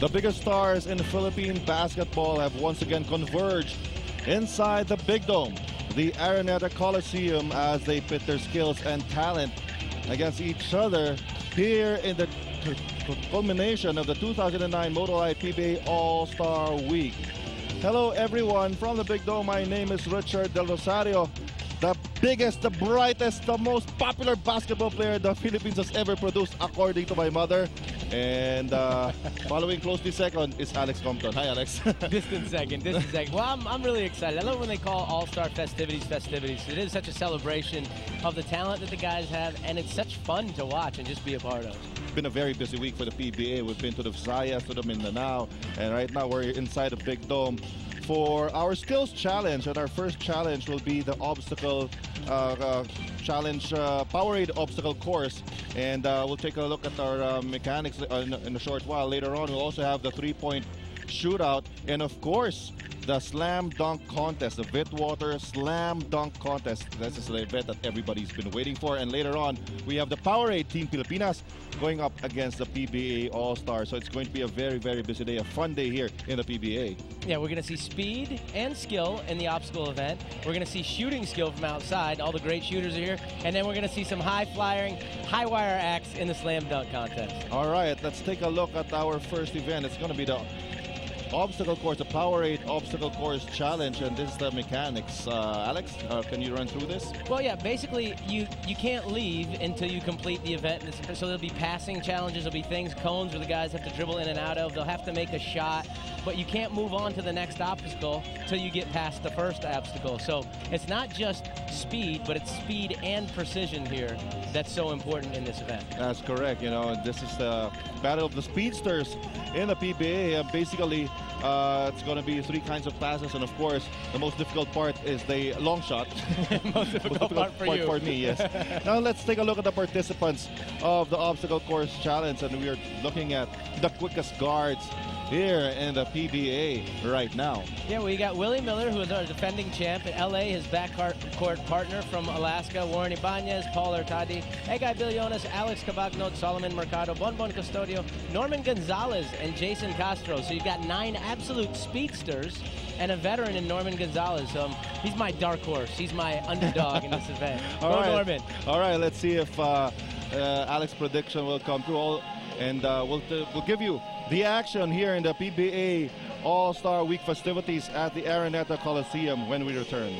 The biggest stars in Philippine basketball have once again converged inside the Big Dome, the Araneta Coliseum, as they pit their skills and talent against each other here in the culmination of the 2009 Moto Light PBA All-Star Week. Hello everyone from the Big Dome. My name is Richard Del Rosario. The biggest, the brightest, the most popular basketball player the Philippines has ever produced, according to my mother. And following closely second is Alex Compton. Hi, Alex. Distant second. Well, I'm really excited. I love when they call All-Star festivities. It is such a celebration of the talent that the guys have, and it's such fun to watch and just be a part of. It's been a very busy week for the PBA. We've been to the Visayas, to the Mindanao, and right now we're inside the Big Dome for our skills challenge. And our first challenge will be the obstacle challenge, Powerade obstacle course. And we'll take a look at our mechanics in a short while. Later on, we'll also have the three-point shootout, and of course, the slam dunk contest, the Vitwater slam dunk contest. This is the event that everybody's been waiting for. And later on, we have the Powerade Team Pilipinas going up against the PBA All-Star. So it's going to be a very, very busy day, a fun day here in the PBA. Yeah, we're going to see speed and skill in the obstacle event. We're going to see shooting skill from outside. All the great shooters are here. And then we're going to see some high-flying, high-wire acts in the slam dunk contest. All right, let's take a look at our first event. It's going to be the obstacle course, the Powerade obstacle course challenge, and this is the mechanics. Alex, can you run through this? Well, yeah, basically you can't leave until you complete the event. So there'll be passing challenges, there'll be things, cones where the guys have to dribble in and out of. They'll have to make a shot, but you can't move on to the next obstacle till you get past the first obstacle. So it's not just speed, but it's speed and precision here that's so important in this event. That's correct. You know, this is the battle of the speedsters in the PBA. Basically, it's going to be three kinds of passes, and of course, the most difficult part is the long shot. most difficult part for you. For me, yes. Now let's take a look at the participants of the obstacle course challenge, and we are looking at the quickest guards here in the PBA right now. Yeah, we got Willie Miller, who is our defending champ. In LA, his backcourt partner from Alaska, Warren Ibanez, Paul Artadi, Egay Billones, Alex Cabagnod, Solomon Mercado, Bonbon Custodio, Norman Gonzalez, and Jason Castro. So you've got 9 absolute speedsters and a veteran in Norman Gonzalez. He's my dark horse. He's my underdog in this event. Norman. All right, let's see if Alex's prediction will come true. And we'll give you the action here in the PBA All-Star Week festivities at the Araneta Coliseum when we return.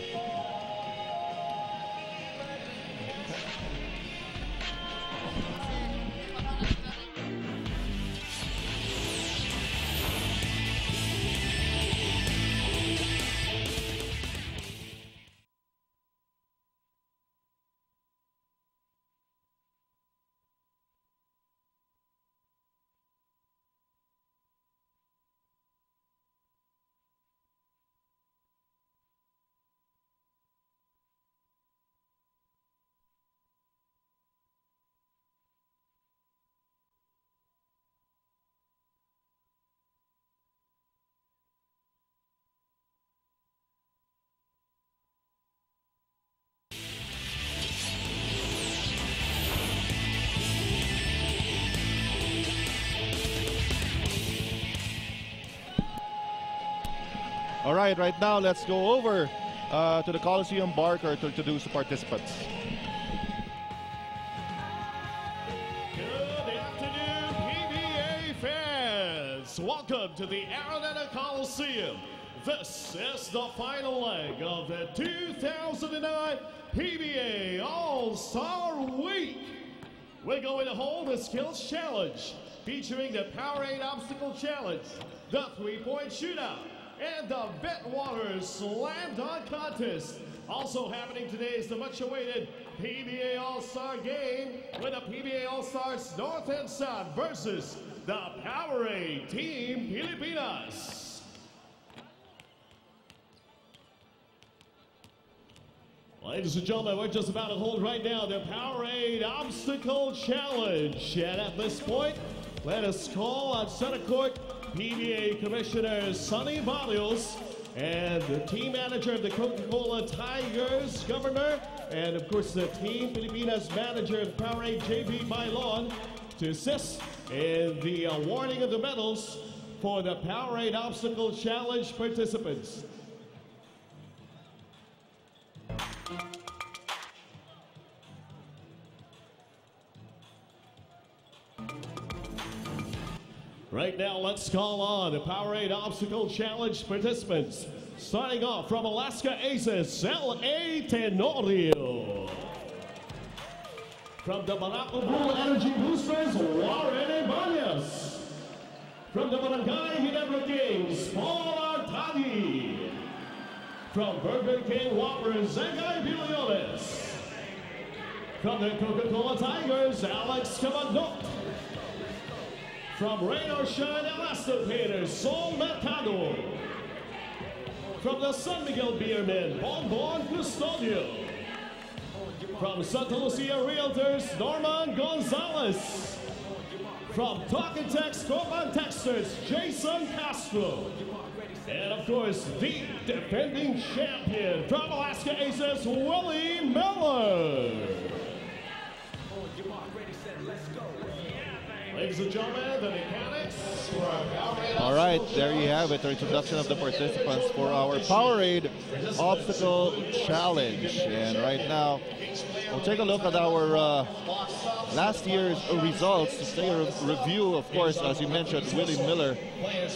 All right, right now let's go over to the Coliseum Barker to introduce the participants. Good afternoon, PBA fans. Welcome to the Araneta Coliseum. This is the final leg of the 2009 PBA All-Star Week. We're going to hold a skills challenge featuring the Powerade Obstacle Challenge, the three-point shootout, and the Vitwater Slam Dunk Contest. Also happening today is the much-awaited PBA All-Star Game with the PBA All-Stars North and South versus the Powerade Team Pilipinas. Ladies and gentlemen, we're just about to hold right now the Powerade Obstacle Challenge. And at this point, let us call on center court PBA Commissioner Sonny Barrios and the team manager of the Coca-Cola Tigers, Governor, and of course the Team Pilipinas manager of Powerade, JB Bailon, to assist in the awarding of the medals for the Powerade Obstacle Challenge participants. Right now, let's call on the Powerade Obstacle Challenge participants. Starting off from Alaska Aces, L.A. Tenorio. From the Barako Bull Energy Boosters, Warren Ibanez. From the Barangay Ginebra Kings, Paul Artadi. From Burger King Whoppers, Gabe Norwood. From the Coca-Cola Tigers, Alex Kavanaugh. From Rain or Shine Elastic Painters, Sol Mercado. From the San Miguel Beermen, Bonbon Custodio. From Santa Lucia Realtors, Norman Gonzalez. From Talk and Text Copan Texters, Jason Castro. And of course, the defending champion from Alaska Aces, Willie Miller. Ladies and gentlemen, the mechanics for our Powerade. All right, there you have it, the introduction of the participants for our Powerade Obstacle Challenge. And right now, we'll take a look at our last year's results. To take a review, of course, as you mentioned, Willie Miller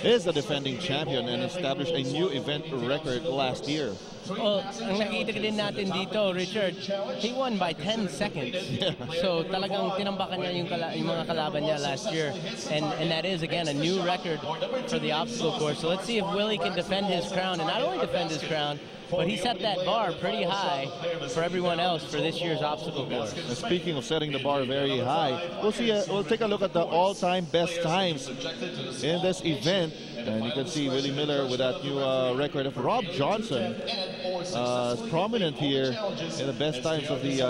is the defending champion and established a new event record last year. Well, ang nakita din natin dito, Richard, he won by 10 seconds. So talagang tinambakan niya yung mga kalaban niya last year. And that is, again, a new record for the obstacle course. So let's see if Willie can defend his crown. And not only defend his crown, but he set that bar pretty high for everyone else for this year's obstacle course. And speaking of setting the bar very high, we'll take a look at the all-time best times in this event. And you can see Willie Miller with that new record of Rob Johnson prominent here in the best times of the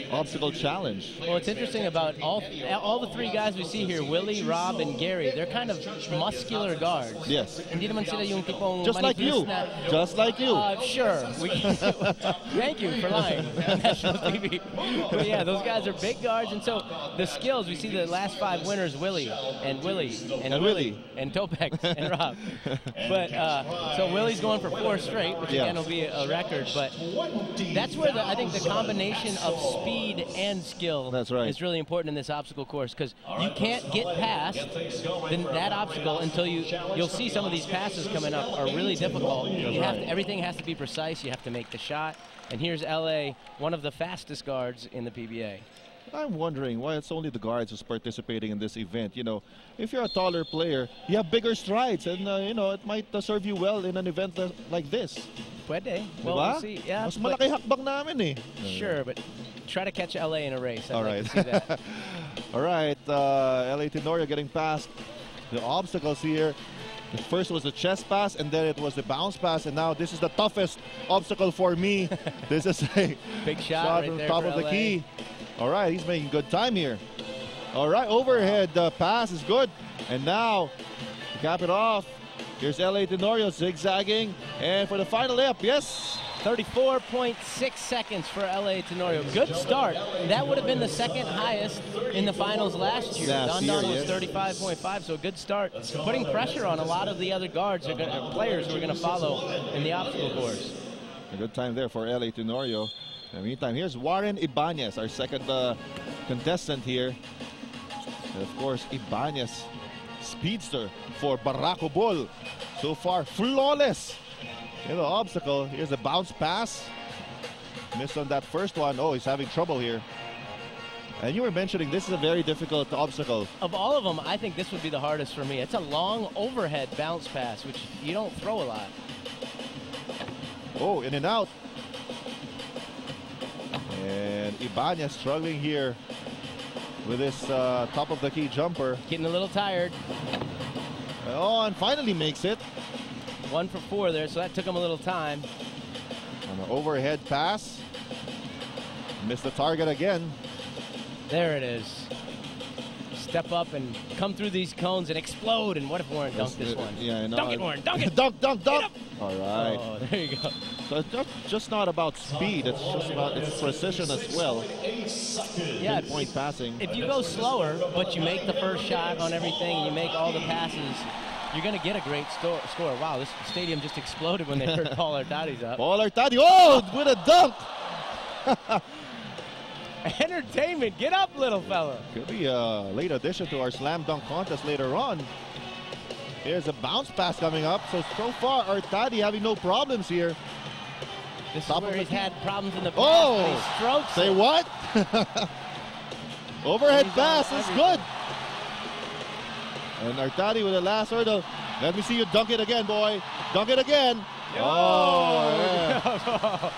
obstacle challenge. Well, it's interesting about all the three guys we see here, Willie, Rob, and Gary. They're kind of muscular guards. Yes. Hindi naman sila yung tipong just like you. Just like you. Sure. Thank you for lying on national TV. But yeah, those guys are big guards, and so the skills, we see the last 5 winners, Willie and Willie and Topek and Rob. But so Willie's going for 4 straight, which again will be a record. But that's where I think the combination of speed and skill is really important in this obstacle course, because you can't get past that obstacle until you'll see some of these passes coming up are really difficult. Everything has to be precise. You have to make the shot. And here's LA, one of the fastest guards in the PBA. I'm wondering why it's only the guards who's participating in this event. You know, if you're a taller player, you have bigger strides, and you know, it might serve you well in an event like this. Pwede. Well, we'll see. Yeah, mas malaki hakbang namin eh. Sure, but try to catch LA in a race. All right. Like to see that. All right, LA Tenorio getting past the obstacles here. The first was the chest pass, and then it was the bounce pass, and now this is the toughest obstacle for me. This is a big shot right from the there top for of the LA. key. All right, he's making good time here. All right, overhead pass is good, and now to cap it off, here's LA Tenorio zigzagging, and for the final layup, yes. 34.6 seconds for LA Tenorio. Good start. That would have been the second highest in the finals last year. Don was 35.5, so a good start. Putting pressure on a lot of the other guards, players who are going to follow in the obstacle course. A good time there for LA Tenorio. In the meantime, here's Warren Ibanez, our second contestant here. And of course, Ibanez, speedster for Barako Bull. So far, flawless in the obstacle. Here's a bounce pass. Missed on that first one. Oh, he's having trouble here. And you were mentioning this is a very difficult obstacle. Of all of them, I think this would be the hardest for me. It's a long overhead bounce pass, which you don't throw a lot. Oh, in and out. And Ibanez struggling here with this top of the key jumper. Getting a little tired. Oh, and finally makes it. 1 for 4 there, so that took him a little time. On an overhead pass. Missed the target again. There it is. Step up and come through these cones and explode. And what if Warren dunked this one? Yeah, I know. Dunk it, Warren. Dunk it. Dunk. All right. Oh, there you go. So it's just not about speed, it's just about its precision as well. Yeah, Pinpoint passing. If you go slower, but you make the first shot on everything, you make all the passes, you're going to get a great score. Wow, this stadium just exploded when they heard Paul Artadi's up. Paul Artadi, oh, with a dunk! Entertainment, get up, little fella. Could be a late addition to our slam dunk contest later on. Here's a bounce pass coming up. So far, Artadi having no problems here. This is where he's had problems in the past. Oh! He strokes Say it. what? Overhead pass is good. And Artadi with the last hurdle. Let me see you dunk it again, boy. Dunk it again. Oh, yeah.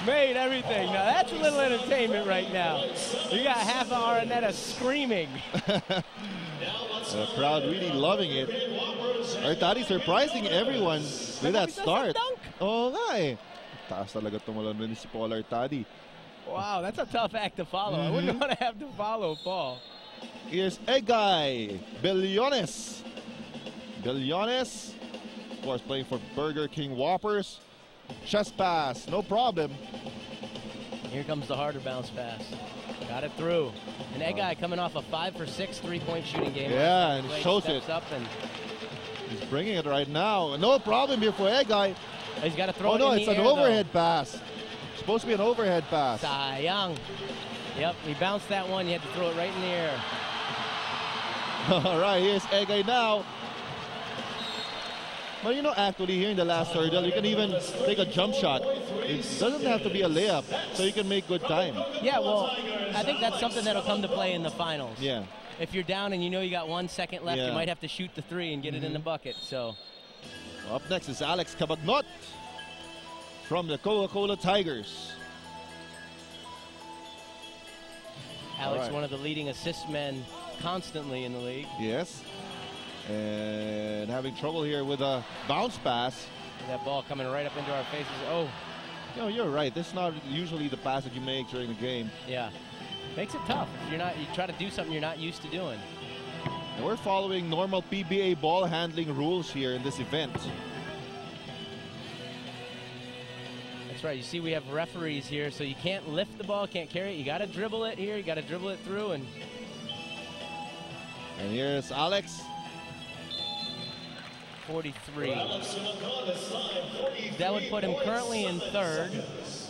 Made everything. Now that's a little entertainment right now. You got half of Araneta screaming. The crowd really loving it. Artadi surprising everyone with that start. Oh, nga eh. Taas talaga tumalon rin si Paul Artadi. Wow, that's a tough act to follow. I wouldn't want to have to follow Paul. Here's a guy, Billones. Billones, of course, playing for Burger King Whoppers. Chest pass, no problem. Here comes the harder bounce pass. Got it through. And that guy coming off a 5 for 6 3-point shooting game. Yeah, and shows it. Up and he's bringing it right now. No problem here for Egay. He's got to throw it no, in it's the an air, overhead pass. Supposed to be an overhead pass. Sayang. Yep, he bounced that one. You had to throw it right in the air. All right, here's Egay now. But you know, actually, here in the last hurdle, you can even take a jump shot. It doesn't have to be a layup, so you can make good time. Yeah, well, I think that's something that'll come to play in the finals. Yeah. If you're down and you know you got 1 second left, you might have to shoot the 3 and get it in the bucket. So. Up next is Alex Kavanaugh from the Coca-Cola Tigers. Alex, one of the leading assist men constantly in the league. Yes. And having trouble here with a bounce pass. And that ball coming right up into our faces. Oh. No, you're right. This is not usually the pass that you make during the game. Yeah. Makes it tough if you try to do something you're not used to doing. And we're following normal PBA ball handling rules here in this event. That's right. You see we have referees here, so you can't lift the ball, can't carry it. You got to dribble it here. You got to dribble it through. And here's Alex. 43. That would put him currently in 3rd,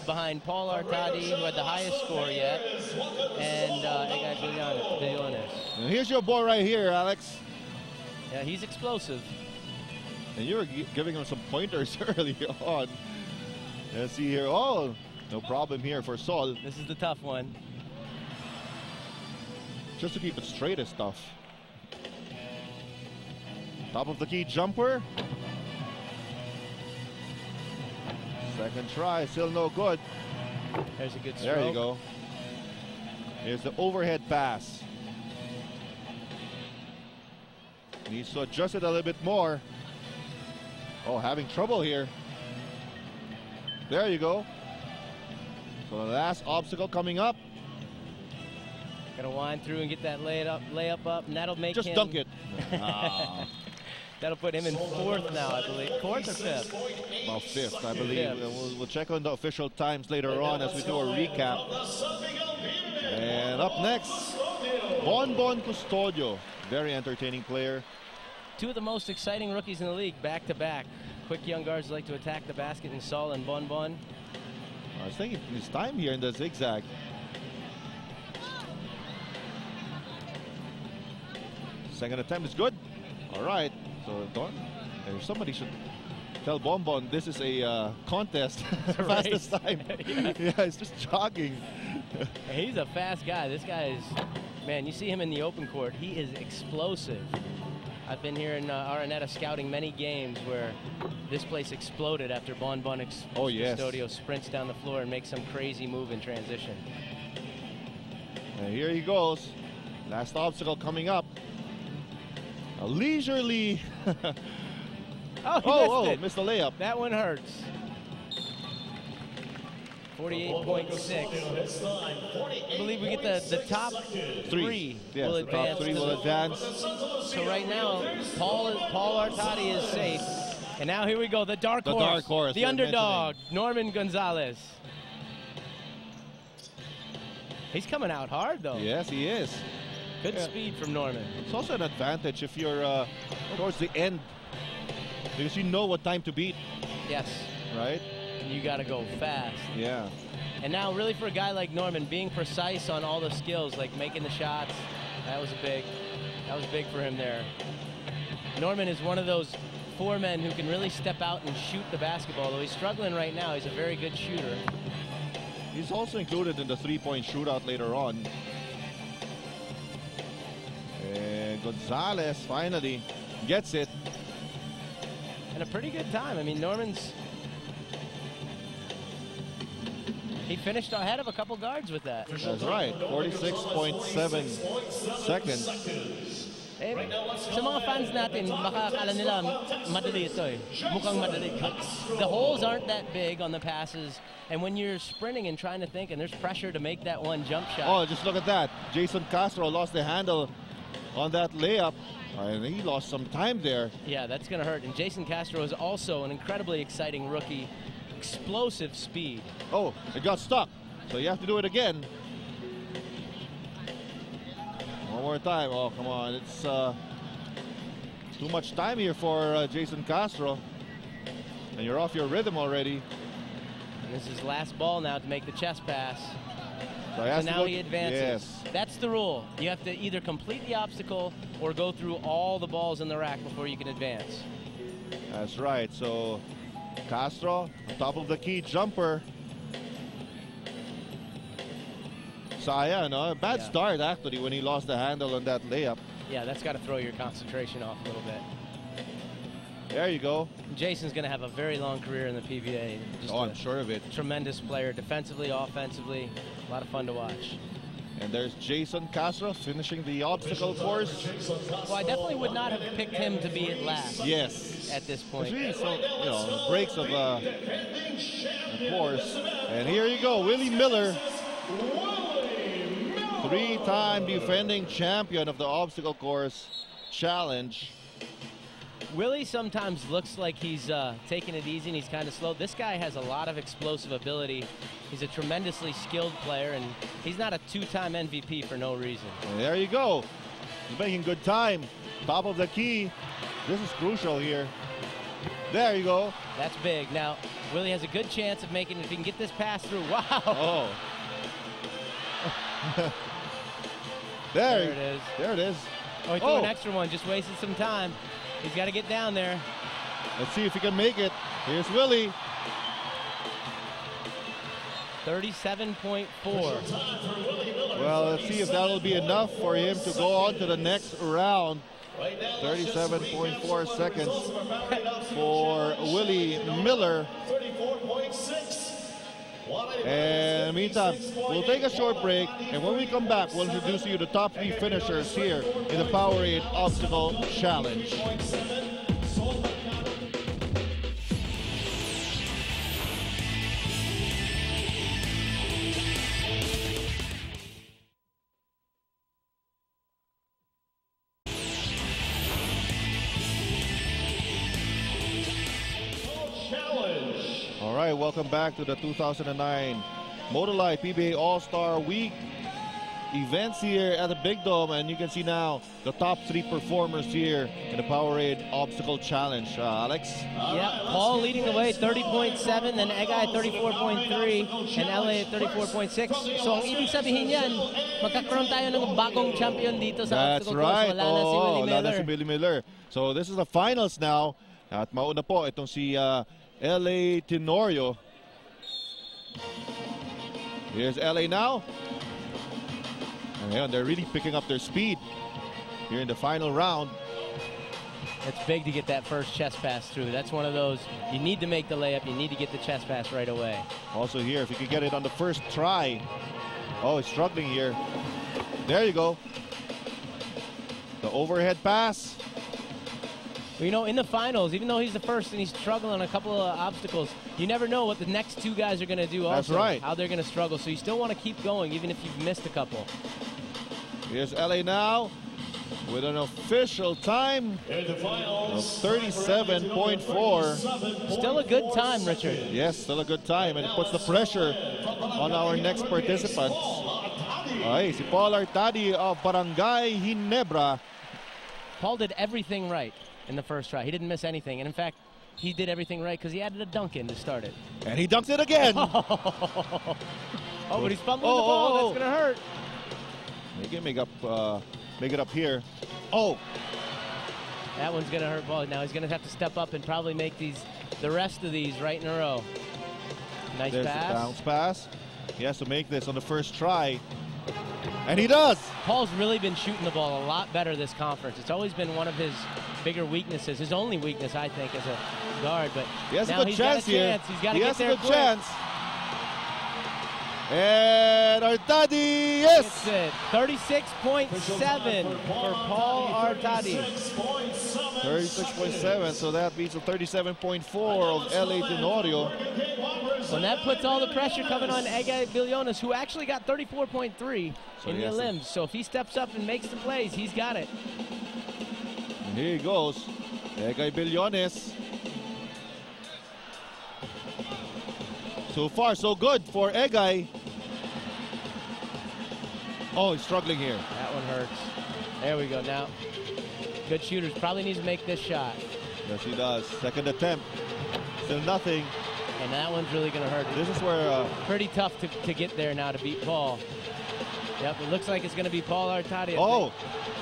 behind Paul Artadi, who had the highest score yet, and Egay Billones. And here's your boy right here, Alex. Yeah, he's explosive. And you were giving him some pointers early on. Let's see here. Oh, no problem here for Sol. This is the tough one. Just to keep it straight is tough. Top of the key jumper. Second try, still no good. There's a good stroke. There you go. Here's the overhead pass. Needs to adjust it a little bit more. Oh, having trouble here. There you go. So the last obstacle coming up. Gotta wind through and get that layup up, and that'll make him. Just dunk it. That'll put him in 4th now, I believe. 4th or 5th? Well, 5th, I believe. Yeah. We'll check on the official times later on as we do a recap. And up next, Bonbon Custodio. Very entertaining player. 2 of the most exciting rookies in the league, back-to-back. Quick young guards like to attack the basket in Sol and Bonbon. I was thinking his time here in the zigzag. Second attempt is good. All right. So somebody should tell Bonbon this is a contest. Fastest time. Yeah, it's just jogging. He's a fast guy. This guy is, man, you see him in the open court. He is explosive. I've been here in Araneta scouting many games where this place exploded after Bonbon Custodio sprints down the floor and makes some crazy move in transition. And here he goes. Last obstacle coming up. A leisurely. Missed the layup. That one hurts. 48.6. I believe we get the top 3 Yes, will the advance. top 3 will advance. So right now, Paul Artadi is safe. And now here we go, the dark horse, the underdog, Norman Gonzalez. He's coming out hard, though. Yes, he is. Good speed from Norman. It's also an advantage if you're towards the end, because you know what time to beat. Yes. Right? And you got to go fast. Yeah. And now, really, for a guy like Norman, being precise on all the skills, like making the shots, that was big for him there. Norman is one of those 4 men who can really step out and shoot the basketball. Though he's struggling right now, he's a very good shooter. He's also included in the 3-point shootout later on. And Gonzalez finally gets it. And a pretty good time. I mean, he finished ahead of a couple guards with that. That's right, 46.7 seconds. Eh, sa mga fans natin, baka akala nila madali ito eh. Mukhang madali. But the holes aren't that big on the passes. And when you're sprinting and trying to think, and there's pressure to make that one jump shot. Oh, just look at that. Jason Castro lost the handle on that layup. And he lost some time there. Yeah, that's going to hurt. And Jason Castro is also an incredibly exciting rookie. Explosive speed. Oh, it got stuck. So you have to do it again. One more time. Oh, come on. It's too much time here for Jason Castro. And you're off your rhythm already. And this is his last ball now to make the chest pass. So now he advances. Yes. That's the rule. You have to either complete the obstacle or go through all the balls in the rack before you can advance. That's right. So Castro, top of the key jumper. Saya, no? Bad start actually when he lost the handle on that layup. Yeah, that's got to throw your concentration off a little bit. There you go. Jason's going to have a very long career in the PBA. Just I'm sure of it. Tremendous player, defensively, offensively. A lot of fun to watch. And there's Jason Castro finishing the obstacle course. Well, I definitely would not have picked him to be at last. Yes. At this point. Really, so, you know, breaks of course. And here you go, Willie Miller. 3-time defending champion of the obstacle course challenge. Willie sometimes looks like he's taking it easy and he's kind of slow. This guy has a lot of explosive ability. He's a tremendously skilled player, and he's not a 2-time MVP for no reason. And there you go. He's making good time. Top of the key. This is crucial here. There you go. That's big. Now, Willie has a good chance of making it if he can get this pass through. Wow. Oh. There it is. There it is. Oh, he threw an extra one. Just wasted some time. He's got to get down there. Let's see if he can make it. Here's Willie. 37.4. Well, let's see if that'll be enough for him to go on to the next round. 37.4 seconds for Willie Miller. And meantime, we'll take a short break, and when we come back, we'll introduce you to the top 3 finishers here in the Powerade Obstacle Challenge. All right, welcome back to the 2009 Motorlight PBA All-Star Week events here at the Big Dome, and you can see now the top 3 performers here in the Powerade Obstacle Challenge. Alex? Yeah, Paul leading the way, 30.7, then Egay 34.3, and LA at 34.6. So ang ibig sabihin yan, magkakaroon tayo ng bagong champion dito sa obstacle course. Wala na si Willie Miller. Wala na si Willie Miller. So this is the finals now. At mauna po itong si LA Tenorio. Here's LA now. And they're really picking up their speed here in the final round. It's big to get that first chest pass through. That's one of those, you need to make the layup, you need to get the chest pass right away. Also here, if you could get it on the first try. Oh, he's struggling here. There you go. The overhead pass. Well, you know, in the finals, even though he's the first and he's struggling on a couple of obstacles, you never know what the next 2 guys are going to do also. That's right. How they're going to struggle. So you still want to keep going, even if you've missed a couple. Here's LA now. with an official time of 37.4. Still a good time, Richard. Yes, still a good time, and it puts the pressure on our next participant. Ay, si Paul Artadi of Barangay Ginebra. Paul did everything right in the first try. He didn't miss anything, and in fact, he did everything right because he added a dunk in to start it. And he dunks it again. Oh, but he's fumbling the ball. That's gonna hurt. He can make it up here. Oh, that one's gonna hurt Paul. Now he's gonna have to step up and probably make the rest of these right in a row. Nice there's pass. The bounce pass. He has to make this on the first try, and he does. Paul's really been shooting the ball a lot better this conference. It's always been one of his bigger weaknesses, his only weakness, I think, as a guard. But he has now a good chance here. He's got to get there quick. Chance. And Artadi, yes! 36.7 for Paul Artadi. 36.7, so that beats the 37.4 of LA Tenorio. And that puts all the pressure coming on Gabe Biliones, who actually got 34.3 in the limbs. So if he steps up and makes the plays, he's got it. And here he goes, Gabe Biliones. So far, so good for Egay. Oh, he's struggling here. That one hurts. There we go. Now, good shooters. Probably needs to make this shot. Yes, he does. Second attempt. Still nothing. And that one's really going to hurt. This is where... pretty tough to get there now to beat Paul. Yep, it looks like it's going to be Paul Artadi. Oh,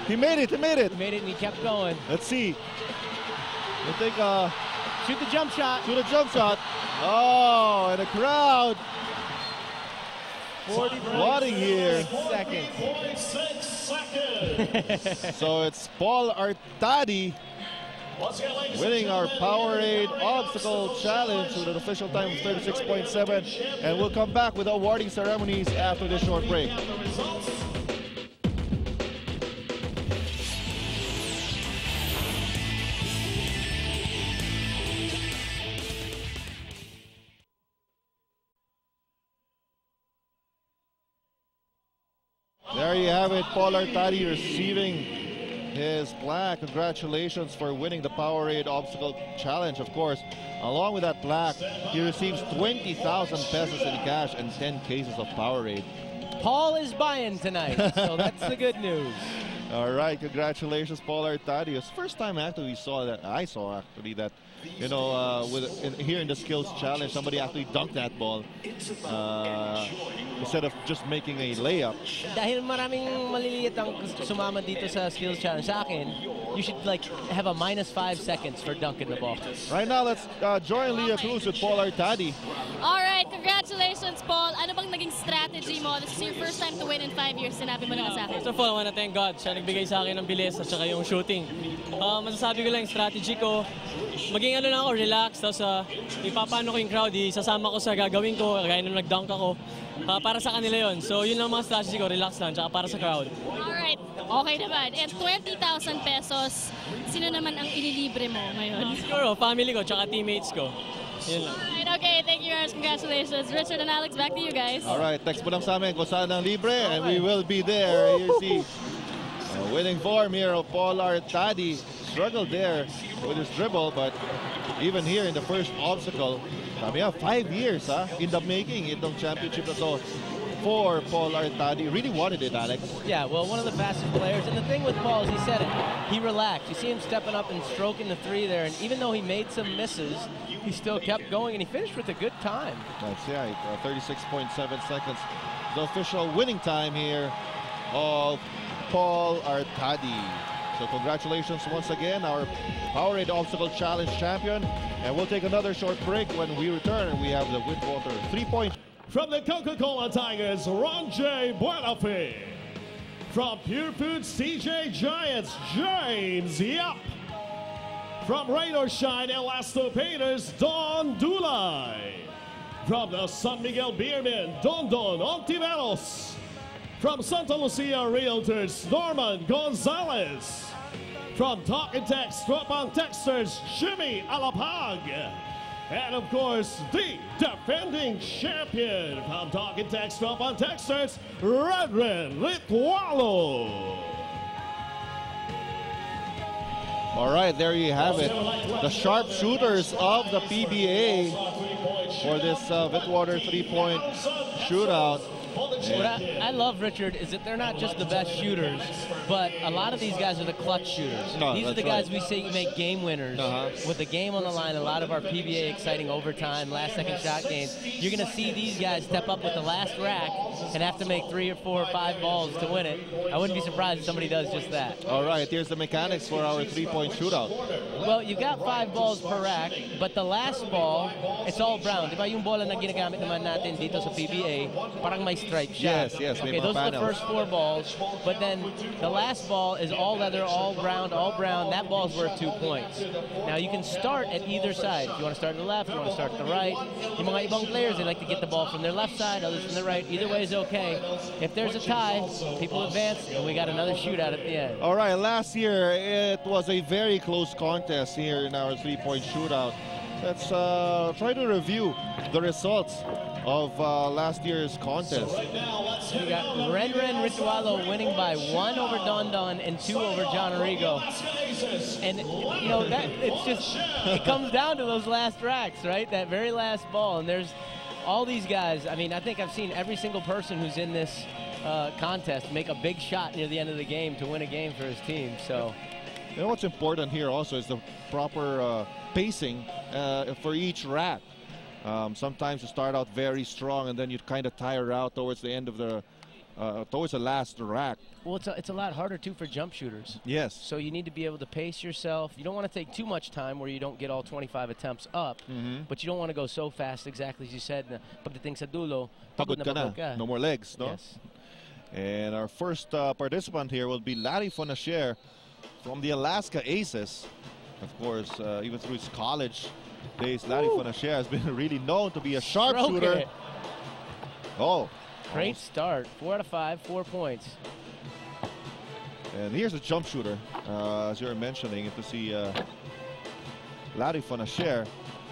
he made it. He made it. He made it, and he kept going. Let's see. I think... shoot the jump shot. Shoot a jump shot. Oh, and a crowd. 40 here. So it's Paul Artadi winning our Powerade Obstacle Challenge with an official time of 36.7. And we'll come back with awarding ceremonies after this short break. There you have it, Paul Artadi receiving his plaque. Congratulations for winning the Powerade Obstacle Challenge, of course. Along with that plaque, he receives 20,000 pesos in cash and 10 cases of Powerade. Paul is buying tonight, so that's the good news. All right, congratulations, Paul Artadi. It's the first time actually I saw that, you know, here in the Skills Challenge, somebody actually dunked that ball instead of just making a layup. Dahil maraming maliliit ang sumama dito sa Skills Challenge sa akin, you should like have a -5 seconds for dunking the ball. Right now, let's join Leah Cruz with Paul Artadi. All right, congratulations, Paul. Ano bang naging strategy mo? This is your first time to win in 5 years. Sinabi mo na sa akin. First of all, I want to thank God. Siya nagbigay sa akin ng bilis at saka yung shooting. Masasabi ko lang yung strategy ko. Maging ano lang ako, relax. Tapos ipapano ko yung crowd. Isasama ko sa gagawin ko. Kaya nung nag-dunk ako. Para sa kanila yon. So yun lang mga strategy ko. Relax lang. Tsaka para sa crowd. Alright. Okay naman. And 20,000 pesos, sino naman ang ililibre mo ngayon? Siguro, family ko tsaka teammates ko. Yun lang. Alright, okay. Thank you guys. Congratulations. Richard and Alex, back to you guys. Alright, text mo lang sa amin kung saan ang libre and we will be there. You see, winning form here of Paul Artadi. Struggled there with his dribble, but even here in the first obstacle, 5 years in the making itong championship na to for Paul Artadi. Really wanted it, Alex. Yeah, well, one of the fastest players. And the thing with Paul is he said it. He relaxed. You see him stepping up and stroking the three there. And even though he made some misses, he still kept going. And he finished with a good time. That's right. 36.7 seconds. The official winning time here of Paul Artadi. So congratulations once again, our Powerade Obstacle Challenge champion. And we'll take another short break. When we return, we have the Whitwater 3-point. From the Coca-Cola Tigers, Ron J. Buenafe. From Pure Foods CJ Giants, James Yap. From Rain or Shine Elasto Painters, Don Dulay. From the San Miguel Beermen, Don Ontiveros. From Santa Lucia Realtors, Norman Gonzalez. From Talk and Text, Tropang Texters, Jimmy Alapag. And of course, the defending champion from Talk and Text, Tropang Texters, Redren Litwalo. All right, there you have it. The sharpshooters of the PBA for this Witwater three-point shootout. What I love, Richard, is that they're not just the best shooters, but a lot of these guys are the clutch shooters. No, these are the that's guys we see make game winners. With the game on the line, a lot of our PBA exciting overtime, last-second shot games, you're going to see these guys step up with the last rack and have to make 3 or 4 or 5 balls to win it. I wouldn't be surprised if somebody does just that. All right, here's the mechanics for our three-point shootout. Well, you've got 5 balls per rack, but the last ball, it's all brown. Di ba yung bola na ginagamit naman natin dito sa PBA, parang may stripe siya. Yes, okay, those are the first 4 balls, but then the last ball is all leather, all round, all brown. That ball's worth 2 points. Now, you can start at either side. If you want to start at the left, you want to start at the right. Yung mga ibang players, they like to get the ball from their left side, others from the right. Either way is okay. If there's a tie, people advance, and we got another shootout at the end. All right, last year it was a very close contest here in our three-point shootout. Let's try to review the results of last year's contest. We got Ren Ritualo winning by 1 over Don Don and 2 over John Arrigo. And, you know, it's just, it comes down to those last racks, right? That very last ball. And there's all these guys. I mean, I think I've seen every single person who's in this contest make a big shot near the end of the game to win a game for his team. So, you know what's important here also is the proper pacing for each rack. Sometimes you start out very strong and then you kind of tire out towards the end of the towards the last rack. Well, it's a lot harder too for jump shooters. Yes. So you need to be able to pace yourself. You don't want to take too much time where you don't get all 25 attempts up, but you don't want to go so fast, exactly as you said. Pagdating sa dulo, pagod ka na. No more legs, no? Yes. And our first participant here will be Larry Fonacher from the Alaska Aces. Of course, even through his college days, Larry Fonacher has been really known to be a sharpshooter. Oh. Great start. 4 out of 5, 4 points. And here's a jump shooter, as you're mentioning. If you see Larry Fonacher,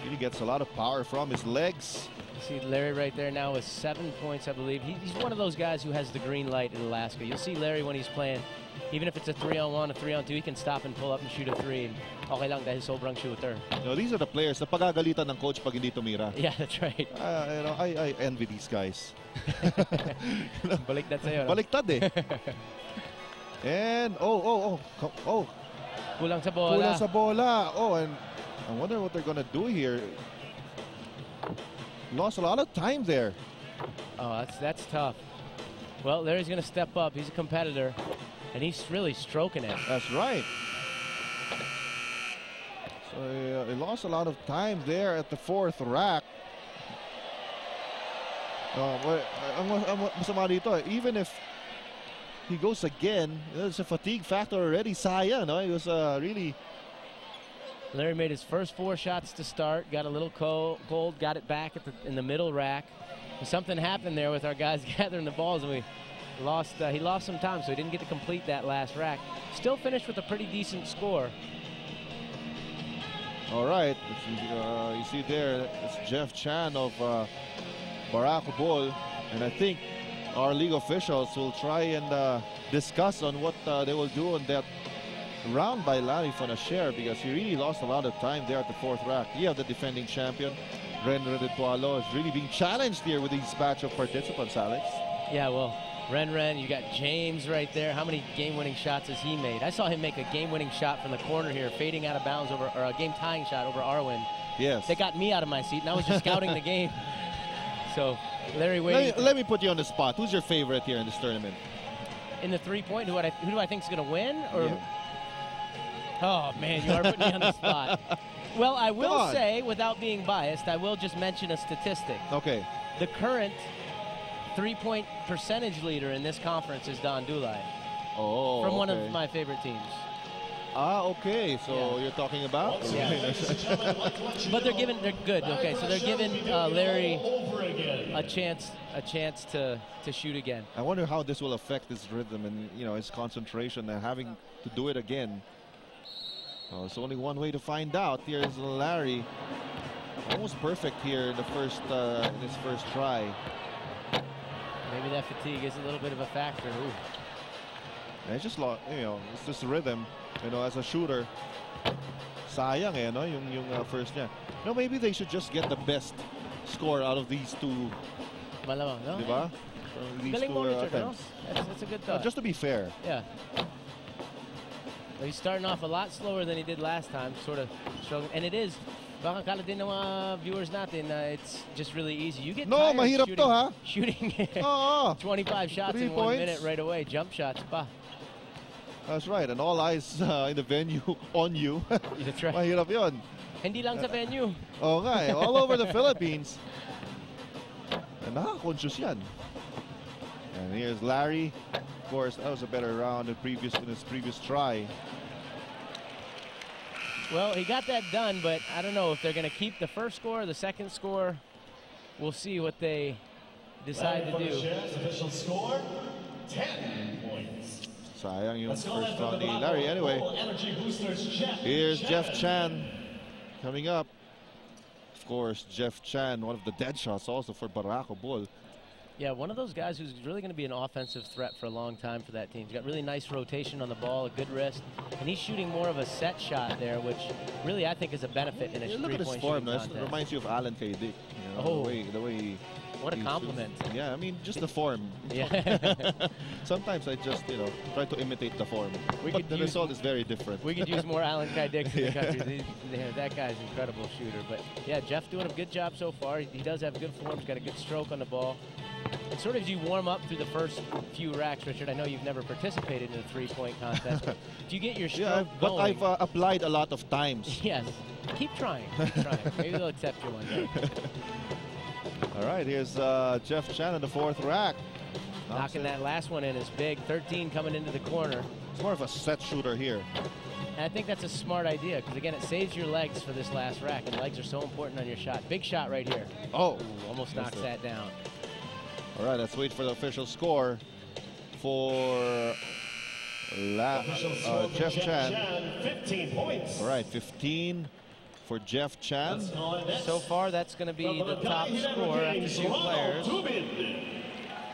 really gets a lot of power from his legs. You see Larry right there now with 7 points, I believe. He's one of those guys who has the green light in Alaska. You'll see Larry when he's playing, even if it's a 3-on-1, a 3-on-2, he can stop and pull up and shoot a 3. Okay lang dahil sobrang shooter. No, these are the players na pagagalitan ng coach pag hindi tumira. Yeah, that's right. You know, I envy these guys. Baliktad sa'yo, no? Baliktad eh. And, oh. Kulang sa bola. Kulang sa bola. Oh, and I wonder what they're going to do here. Lost a lot of time there. Oh, that's tough. Well, Larry's going to step up. He's a competitor, and he's really stroking it. That's right. So he lost a lot of time there at the 4th rack. Even if he goes again, there's a fatigue factor already. Sayang, no? He was really... Larry made his first 4 shots to start, got a little cold, got it back in the middle rack. And something happened there with our guys gathering the balls, and he lost some time, so he didn't get to complete that last rack. Still finished with a pretty decent score. All right, you see there, it's Jeff Chan of Barakubol, and I think our league officials will try and discuss on what they will do on that round by Larry Fonacher, because he really lost a lot of time there at the 4th rack. You have the defending champion, Ren Ritualo, is really being challenged here with these batch of participants, Alex. Yeah, well, Ren, you got James right there. How many game-winning shots has he made? I saw him make a game-winning shot from the corner here, fading out of bounds or a game-tying shot over Arwen. Yes. That got me out of my seat, and I was just scouting the game. So, Larry Wade. Let me put you on the spot. Who's your favorite here in this tournament? In the 3-point, who do I think is going to win? Or? Yeah. Oh, man, you are putting me on the spot. Well, I will say, without being biased, I will just mention a statistic. Okay. The current 3-point percentage leader in this conference is Don Dulay. Oh, from one of my favorite teams. Ah, okay. So you're talking about? Yeah. But they're good. Okay, so they're giving Larry a chance to shoot again. I wonder how this will affect his rhythm and his concentration and having to do it again. Oh, it's only one way to find out. Here's Larry, almost perfect here in the first in his first try. Maybe that fatigue is a little bit of a factor. Ooh. And it's just it's just rhythm. As a shooter, Sayang eh, no? Yung first niya. No, maybe they should just get the best score out of these two. Malamang, no? Diba? These Galing mo, Richard, no? attempts. That's a good thought. Just to be fair. Yeah. Well, he's starting off a lot slower than he did last time, sort of struggling. And it is, baka kala din ng mga viewers natin, it's just really easy. You get tired mahirap shooting, to, ha? Shooting Oo. 25 shots 3 in 1 points. minute right away, jump shots pa. That's right, and all eyes in the venue on you. That's right. Mahirap yun. Hindi lang sa venue. Oo nga eh, all over the Philippines. And nakaka-conscious yan. And here's Larry. Of course, that was a better round in his previous try. Well, he got that done, but I don't know if they're going to keep the first score or the second score. We'll see what they decide to do. Official score, 10 points. Sayang yung first round ni Larry. Anyway, Energy Boosters, here's Jeff Chan coming up. Of course, Jeff Chan, one of the dead shots also for Barako Bull. Yeah, one of those guys who's really going to be an offensive threat for a long time for that team. He's got really nice rotation on the ball, a good wrist, and he's shooting more of a set shot there, which really I think is a benefit in a Look at his three-point form. shooting It contest. reminds you of Alan K. Dick. You know, Oh. the way What a he compliment. shoots. Yeah, I mean, just the form. Yeah. Sometimes I just, try to imitate the form. We But could the use- result is very different. We could use more Alan Kydix in the country. That guy's an incredible shooter. But yeah, Jeff doing a good job so far. He does have good form. He's got a good stroke on the ball. And sort of as you warm up through the first few racks, Richard, I know you've never participated in a three-point contest. But if you get your stroke but going, I've applied a lot of times. yes, keep trying. Keep trying. Maybe they'll accept you one day. All right, here's Jeff Chan in the fourth rack. Knocking that last one in is big. 13 coming into the corner. It's more of a set shooter here. And I think that's a smart idea because, again, it saves your legs for this last rack, and legs are so important on your shot. Big shot right here. Oh, Ooh, almost knocks that down. All right, let's wait for the official score for Jeff Chan. 15 points. All right, 15 for Jeff Chan. So far, that's going to be the top score after two players.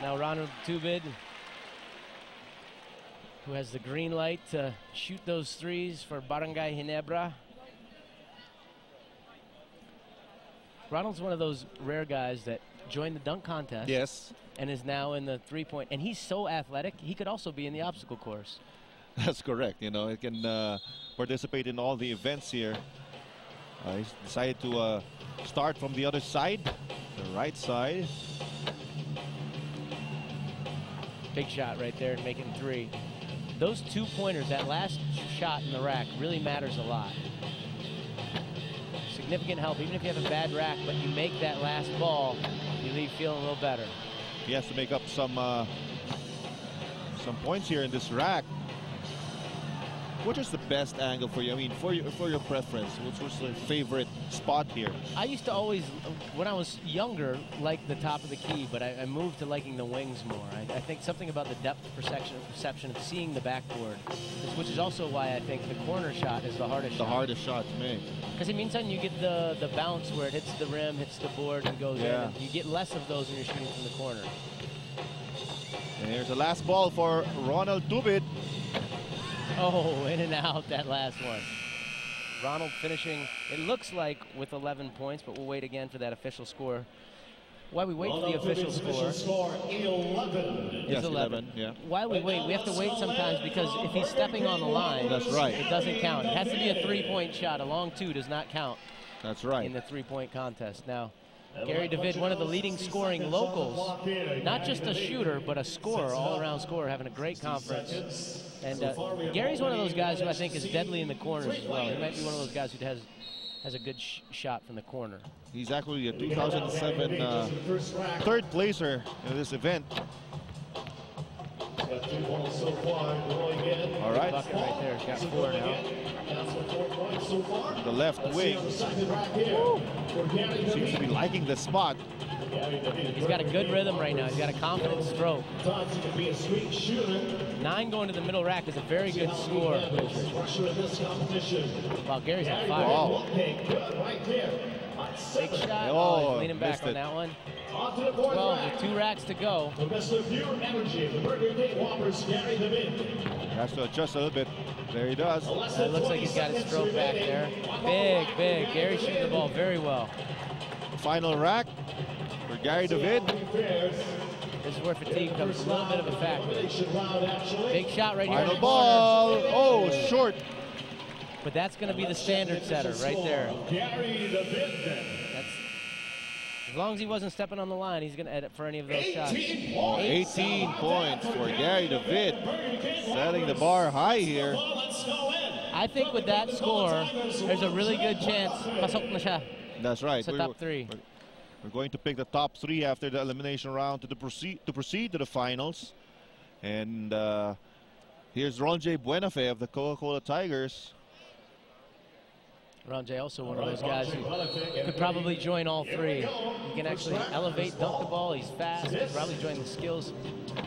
Now Ronald Tubid, who has the green light to shoot those threes for Barangay Ginebra. Ronald's one of those rare guys that joined the dunk contest. Yes. And is now in the three-point. And he's so athletic, he could also be in the obstacle course. That's correct. He can participate in all the events here. He's decided to start from the other side, the right side. Big shot right there, making three. Those two-pointers, that last shot in the rack really matters a lot. Significant help, even if you have a bad rack, but you make that last ball, you leave feeling a little better. He has to make up some points here in this rack. What is the best angle for you? I mean, for your preference, what's your favorite spot here? I used to always, when I was younger, like the top of the key, but I moved to liking the wings more. I think something about the depth perception of seeing the backboard, which is also why I think the corner shot is the hardest shot. The hardest shot to make. Because it means then you get the bounce where it hits the rim, hits the board, and goes in. And you get less of those when you're shooting from the corner. And here's the last ball for Ronald Tubid. Oh, in and out, that last one. Ronald finishing, it looks like, with 11 points, but we'll wait again for that official score. While we wait for the official score, 11. Yes, 11, yeah. While we wait, we have to wait sometimes because if he's stepping on the line, that's right, it doesn't count. It has to be a three-point shot. A long two does not count. That's right. In the three-point contest. Now, Gary David, one of the leading scoring locals, not just a shooter, but a scorer, all-around scorer, having a great conference. And Gary's one of those guys who I think is deadly in the corners as well. He might be one of those guys who has a good shot from the corner. He's actually a 2007 third placer in this event. All right. Bucket right there. He's got four now. The left wing seems to be liking the spot. He's got a good rhythm right now. He's got a confident stroke. 9 going to the middle rack is a very good score. Wow, Gary's on fire. Wow. Big shot. Oh, he's leaning back missed on it. that one. On to the fourth 12 rack. with 2 racks to go. The Mr. Pure Energy, the Burger King Whoppers, Gary DeVid. Has to adjust a little bit. There he does. It looks like he's got his stroke back there. Big, big. Gary shooting the ball very well. Final rack for Gary DeVid. This is where fatigue comes a little bit of a factor. Big shot right here. in Final the ball. corner. Oh, short. But that's going to be the standard setter right there. Gary DeVid. That's, as long as he wasn't stepping on the line, he's going to edit for any of those shots. 18 points for Gary DeVid. Setting the bar high here. I think with that score, there's a really good chance pasok na siya That's right. sa top 3. We're going to pick the top 3 after the elimination round to proceed to the finals. And here's Ronjay Buenafe of the Coca-Cola Tigers. Ronjay also one of those guys who could probably join all 3. He can actually elevate, dunk the ball. He's fast. He could probably join the skills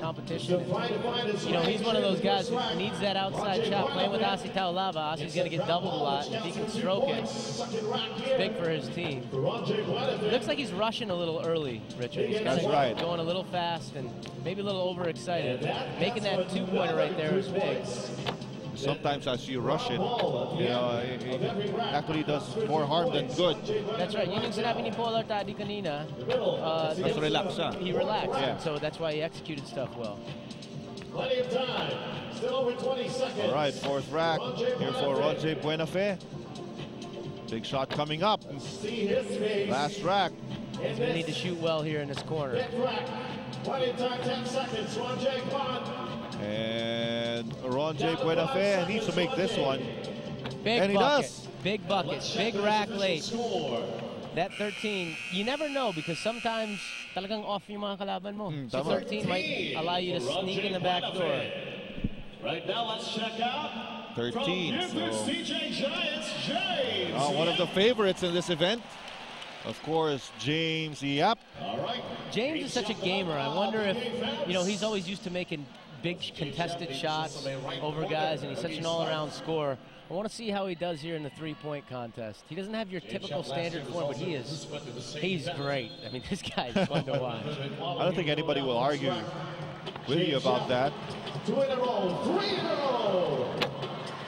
competition. And, you know, he's one of those guys who needs that outside shot. Playing with Asi Taulava, Asi's going to get doubled a lot. If he can stroke it, it's big for his team. Looks like he's rushing a little early, Richard. He's kind of going a little fast and maybe a little overexcited. Making that 2-pointer right there is big. Sometimes as you rush it, you know, it actually does more harm than good. That's right. Yun yung sinabi ni Paul Artadi kanina. Mas relax siya. He relaxed, Yeah. so that's why he executed stuff well. Plenty of time. Still over 20 seconds. All right, fourth rack here for Ronjay Buenafe. Big shot coming up. Last rack. He's going to need to shoot well here in this corner. Fifth rack. Plenty of time, 10 seconds. Ronjay, come on. And Ronjay Buenafe needs to make this one. Big And he bucket. does. Big bucket. Big rack late. That 13, you never know because sometimes talagang off yung mga kalaban mo. So 13 might allow you to sneak in the back door. Right now, let's check out 13. from CJ Giants, James. One of the favorites in this event. Of course, James Yap. All right. James is such a gamer. I wonder if, you know, he's always used to making big contested shots over guys, and he's such an all-around scorer. I want to see how he does here in the three-point contest. He doesn't have your typical standard form, but he's great. I mean, this guy's fun to watch. I don't think anybody will argue with you about that. 2 in a row, 3 in a row.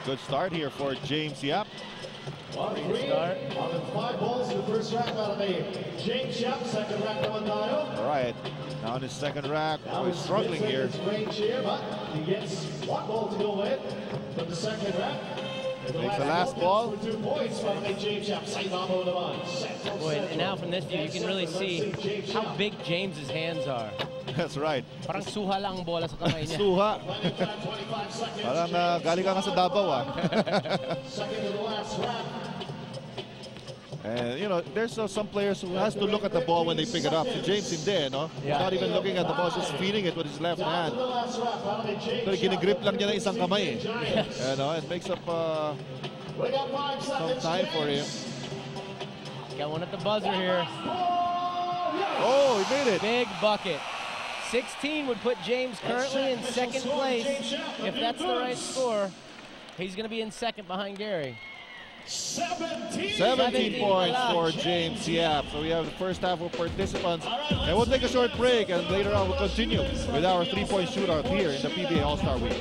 Good start here for James Yap. On 5 balls in the first rack out of a James Yap, second rack one dial. All right, now in his second rack. Oh, he's struggling here. Range here, but he gets 1 ball to go in from the second rack. Makes the last ball. 2 points from a James Yap. Boy, and now from this view, you can really see how big James's hands are. That's right. Parang suha lang ang bola sa kamay niya. Suha. Parang galing ka nga sa Davao, ah. Second to the last rack. And, you know, there's some players who has to look at the ball when they pick it up. So James hindi, no? He's not even looking at the ball, just feeding it with his left hand. Pero ginigrip lang niya ng isang kamay, eh. You know, it makes up some time for him. Got one at the buzzer here. Oh, he made it. Big bucket. 16 would put James currently in second place. If that's the right score, he's going to be in second behind Gary. 17 points for James Yap. So we have the first half of participants. And we'll take a short break, and later on we'll continue with our three-point shootout here in the PBA All-Star Week.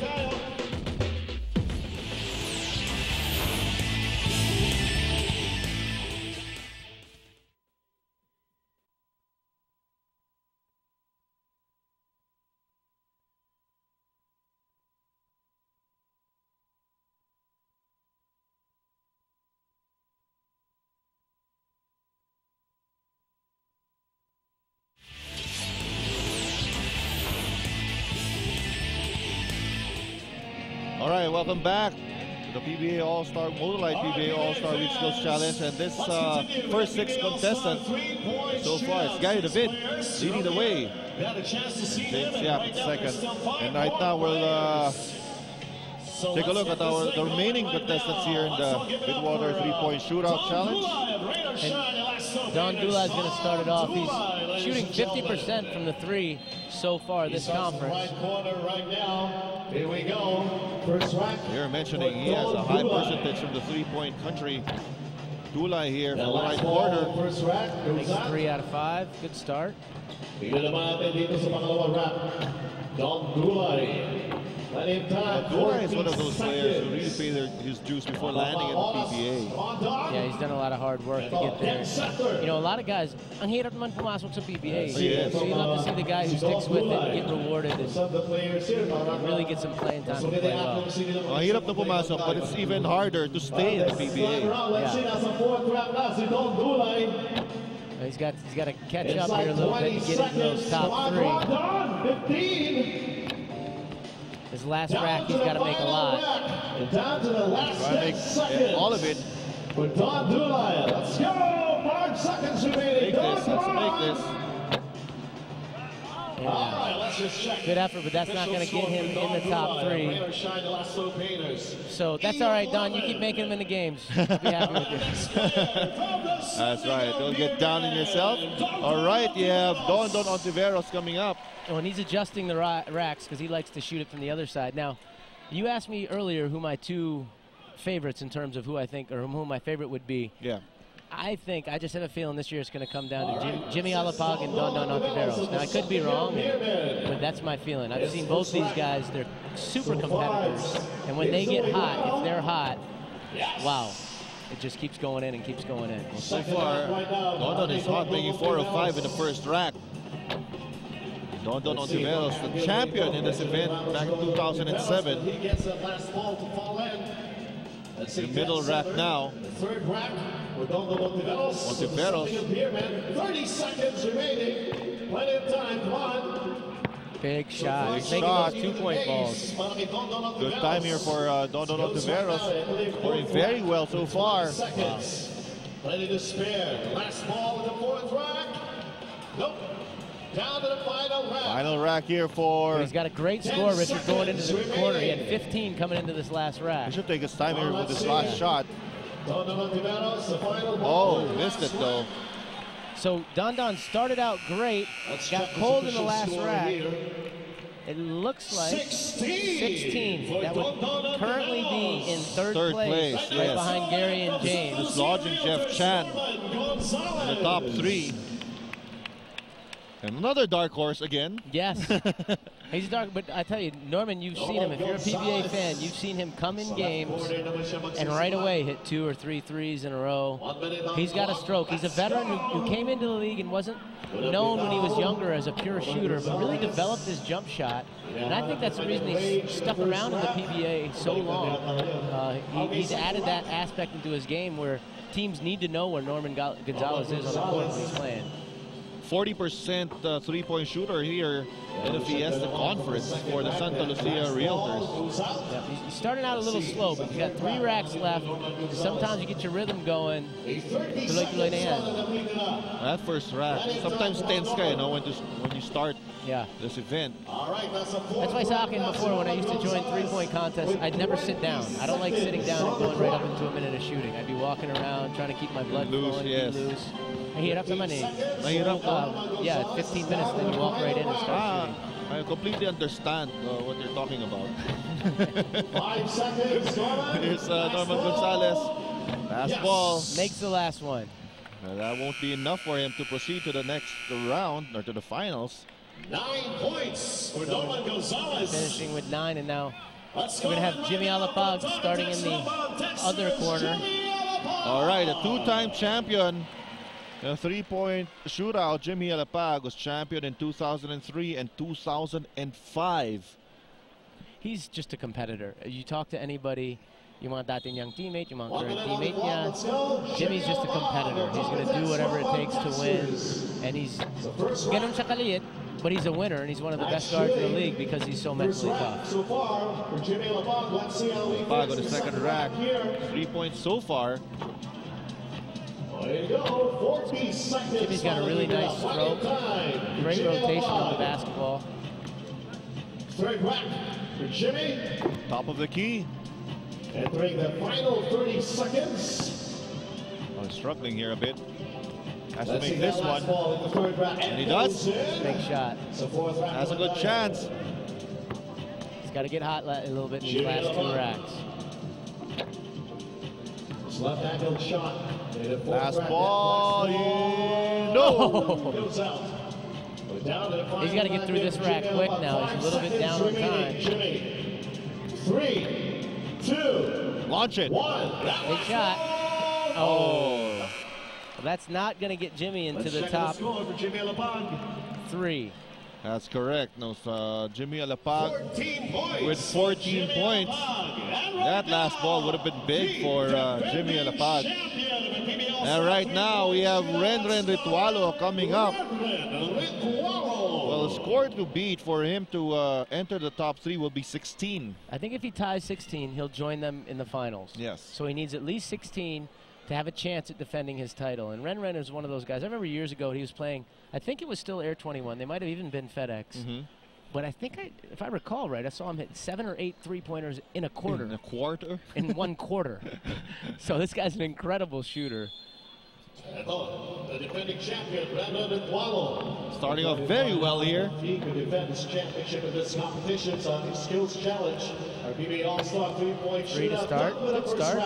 All right, welcome back to the PBA All-Star, Motorlight PBA All-Star Week Skills Challenge. And this first 6 contestants so far, it's Gary DeVid leading the way. James Yap in second. And right now we'll take a look at the remaining contestants here in the Midwater three-point shootout challenge. And Don Dula is going to start it off. He's shooting 50% from the 3 so far this conference. Right corner right now. Here we go. First rack. You're mentioning he has a high percentage from the three-point country. Dulay here for the right quarter. First rack goes Makes up. 3 out of 5. Good start. Tingnan naman natin dito sa pangalawang rack. Don Dulay. Plenty of time. Dulay is one of 14 those players who really seconds. pay his dues before landing in the PBA. Yeah, he's done a lot of hard work to get there. You know, a lot of guys, ang hirap naman pumasok sa PBA. Yes. So you love to see the guy who sticks with it and get rewarded and really get some playing time to play well. Ang hirap na pumasok, but it's even harder to stay in the PBA. He's got to catch up here a little bit to get into those top 3. His last rack, he's got to make a lot. Down to the last 10 seconds. All of it. For Don Dulay. Let's go. 5 seconds remaining. Make this. Let's make this. Yeah. All right, let's just check. Good effort, but that's not going to get him in the top 3. So that's all right, Don. You keep making them in the games. I'll be happy with you. That's right. Don't get down on yourself. All right, you have Don Ontiveros coming up. Oh, and he's adjusting the racks because he likes to shoot it from the other side. Now, you asked me earlier who my 2 favorites in terms of who I think, or who my favorite would be. Yeah. I just have a feeling this year it's going to come down to Jimmy Alapag and Don Ontiveros. Now, I could be wrong, but that's my feeling. I've seen both these guys. They're super competitors. And when they get hot, if they're hot, wow. It just keeps going in and keeps going in. Well, so far, Don is hot, making 4 of 5 in the first rack. Don Ontiveros, the champion in this event back in 2007. He gets that last ball to fall in. The middle rack now. Third rack for Don Ontiveros. 30 seconds remaining. Plenty of time. Come on. Big shot. Big Making shot. those 2-point balls. Good time here for Don Ontiveros. Scoring very well so far. Plenty to spare. Last ball in the 4th rack. Nope. Down to the final rack. Final rack here for... He's got a great score, Richard, going into the corner. He had 15 coming into this last rack. He should take his time here with this last shot. Oh, missed it though. So Don started out great, got cold in the last rack. It looks like 16. That would currently be in third place, right yes. behind Gary and James. Dislodging Jeff Chan in the top 3. And another dark horse again. Yes. He's dark, but I tell you, Norman, you've seen him. If you're a PBA fan, you've seen him come in games and right away hit 2 or 3 threes in a row. He's got a stroke. He's a veteran who came into the league and wasn't known when he was younger as a pure shooter, but really developed his jump shot. And I think that's the reason he's stuck around in the PBA so long. He's added that aspect into his game where teams need to know where Norman Gonzalez is on the court when he's playing. 40% three-point shooter here in the Fiesta Conference for the Santa Lucia Realtors. Yeah, he's starting out a little slow, but he's got 3 racks left. Sometimes you get your rhythm going. Tuloy-tuloy na yan. That first rack, sometimes tense ka, you know, when you start this event. That's why sa akin before, when I used to join 3-point contests, I'd never sit down. I don't like sitting down and going right up into a minute of shooting. I'd be walking around trying to keep my blood flowing, yes. loose. Mahirap naman eh. Mahirap yeah, 15 minutes, then you walk right in and start shooting. I completely understand what you're talking about. 5 seconds. Here's Norman Gonzalez. Last ball. Makes the last one. That won't be enough for him to proceed to the next round, or to the finals. 9 points for Norman Gonzalez. Finishing with 9, and now we're going to have Jimmy Alapag starting in the other corner. All right, a 2-time champion. A 3-point shootout. Jimmy Alapag was champion in 2003 and 2005. He's just a competitor. You talk to anybody, yung mga dating niyang teammate, yung mga current teammate niya, Jimmy's just a competitor. He's going to do whatever it takes to win. And he's ganun siya kaliit, but he's a winner, and he's one of the best guards in the league because he's so mentally tough. So far for Jimmy Alapag, let's see how he Alapag on the second rack. 3 points so far. There you go, 40 seconds. Jimmy's got a really nice stroke. Great rotation on the basketball. Third rack for Jimmy. Top of the key. Entering the final 30 seconds. Oh, he's struggling here a bit. Has to Let's see make this that last one. ball in the third rack. And he does. Big shot. So fourth rack. Has a good chance. He's got to get hot a little bit in these last 2 racks. Left-angled shot. Last ball. No. Goes out. He's got to get through this rack quick now. He's a little bit down on time. 3, 2, Launch it. 1. Big shot. Oh. Well, that's not going to get Jimmy into the top 3. That's correct. No, Jimmy Alapag 14 points with 14 points. That last ball would have been big for Jimmy Alapag. And right now we have Renren Ritualo coming up. Well, the score to beat for him to enter the top 3 will be 16. I think if he ties 16, he'll join them in the finals. Yes. So he needs at least 16 to have a chance at defending his title. And Renren is one of those guys. I remember years ago he was playing, I think it was still Air 21. They might have even been FedEx. But I think, if I recall right, I saw him hit 7 or 8 three-pointers in a quarter. In a quarter? In 1 quarter. So this guy's an incredible shooter. The defending champion, Renren Ritualo. Starting off very well here. He could defend his championship in this competition on the skills challenge. Our PBA All-Star 3-point shootout. 3 to start. Good start.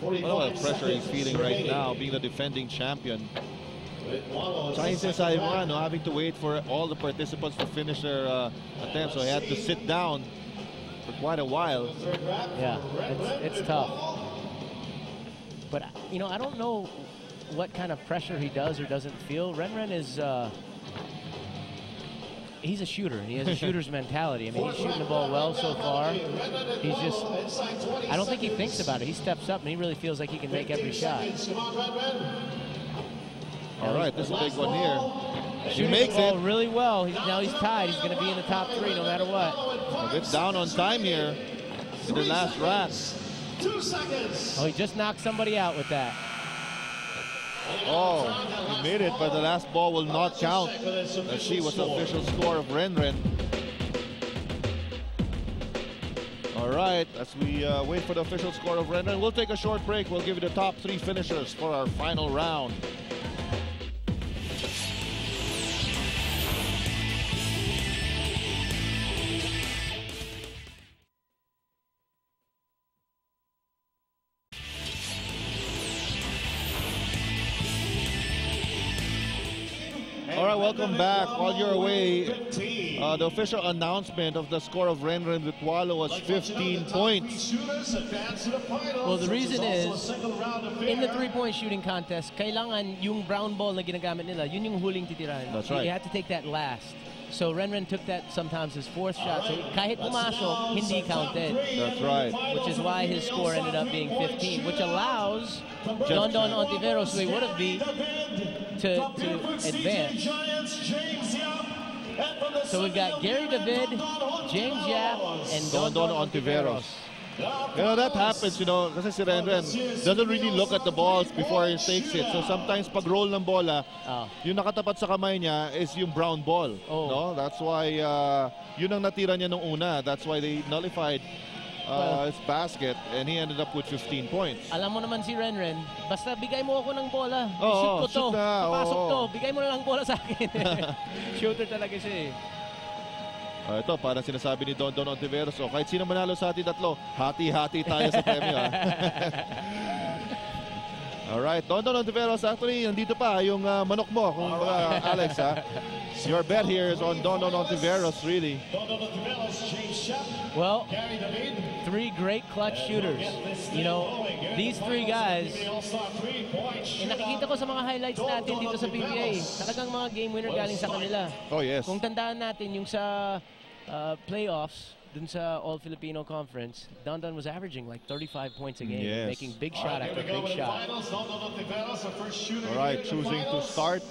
What a pressure he's feeling right now, being the defending champion. Tsaka yung sinasabi mo nga, having to wait for all the participants to finish their attempt, so he had to sit down for quite a while. Yeah, it's tough. But, you know, I don't know what kind of pressure he does or doesn't feel. Renren is, he's a shooter. He has a shooter's mentality. I mean, he's shooting the ball well so far. He's just, I don't think he thinks about it. He steps up and he really feels like he can make every shot. All right, this is a big one here. He Shooting makes the ball it. really well. Now he's tied. He's going to be in the top 3 no matter what. A bit down on time here in the last rack. 2 seconds. Oh, he just knocked somebody out with that. Oh, he made it, but the last ball will not count. Let's see what's the official score of Renren. All right, as we wait for the official score of Renren, we'll take a short break. We'll give you the top 3 finishers for our final round. All right, welcome back. While you're away, the official announcement of the score of Renren Ritualo was 15 points. Well, the reason is, in the three-point shooting contest, kailangan yung brown ball na ginagamit nila, yun yung huling titirahan. That's right. You have to take that last. So Renren took that sometimes his 4th shot. So kahit pumasok, hindi counted. That's right. Which is why his score ended up being 15, which allows Don Ontiveros, who he would have beat, to advance. So we've got Gary David, James Yap, and Don Ontiveros. You know, that happens, you know, kasi si Renren doesn't really look at the balls before he takes it. So sometimes pag roll ng bola, yung nakatapat sa kamay niya is yung brown ball. No? That's why yun ang natira niya nung una. That's why they nullified his basket, and he ended up with 15 points. Alam mo naman si Renren, basta bigay mo ako ng bola. Oo, shoot ko to, shoot na, papasok oo. to, bigay mo na lang bola sa akin. Shooter talaga siya eh. Ito, parang sinasabi ni Don Ontiveros, so kahit sino manalo sa ating tatlo, hati-hati tayo sa premyo. Alright, Don Ontiveros, actually, nandito pa yung manok mo, kung Alex, ha? Your bet here is on Don Ontiveros, really. Well, 3 great clutch shooters. You know, these 3 guys, nakikita ko sa mga highlights natin dito sa PBA, talagang mga game winner galing sa kanila. Oh, yes. Kung tandaan natin yung sa playoffs, dun sa All-Filipino Conference, Don was averaging like 35 points a game, making big shot after big shot. All right, choosing to start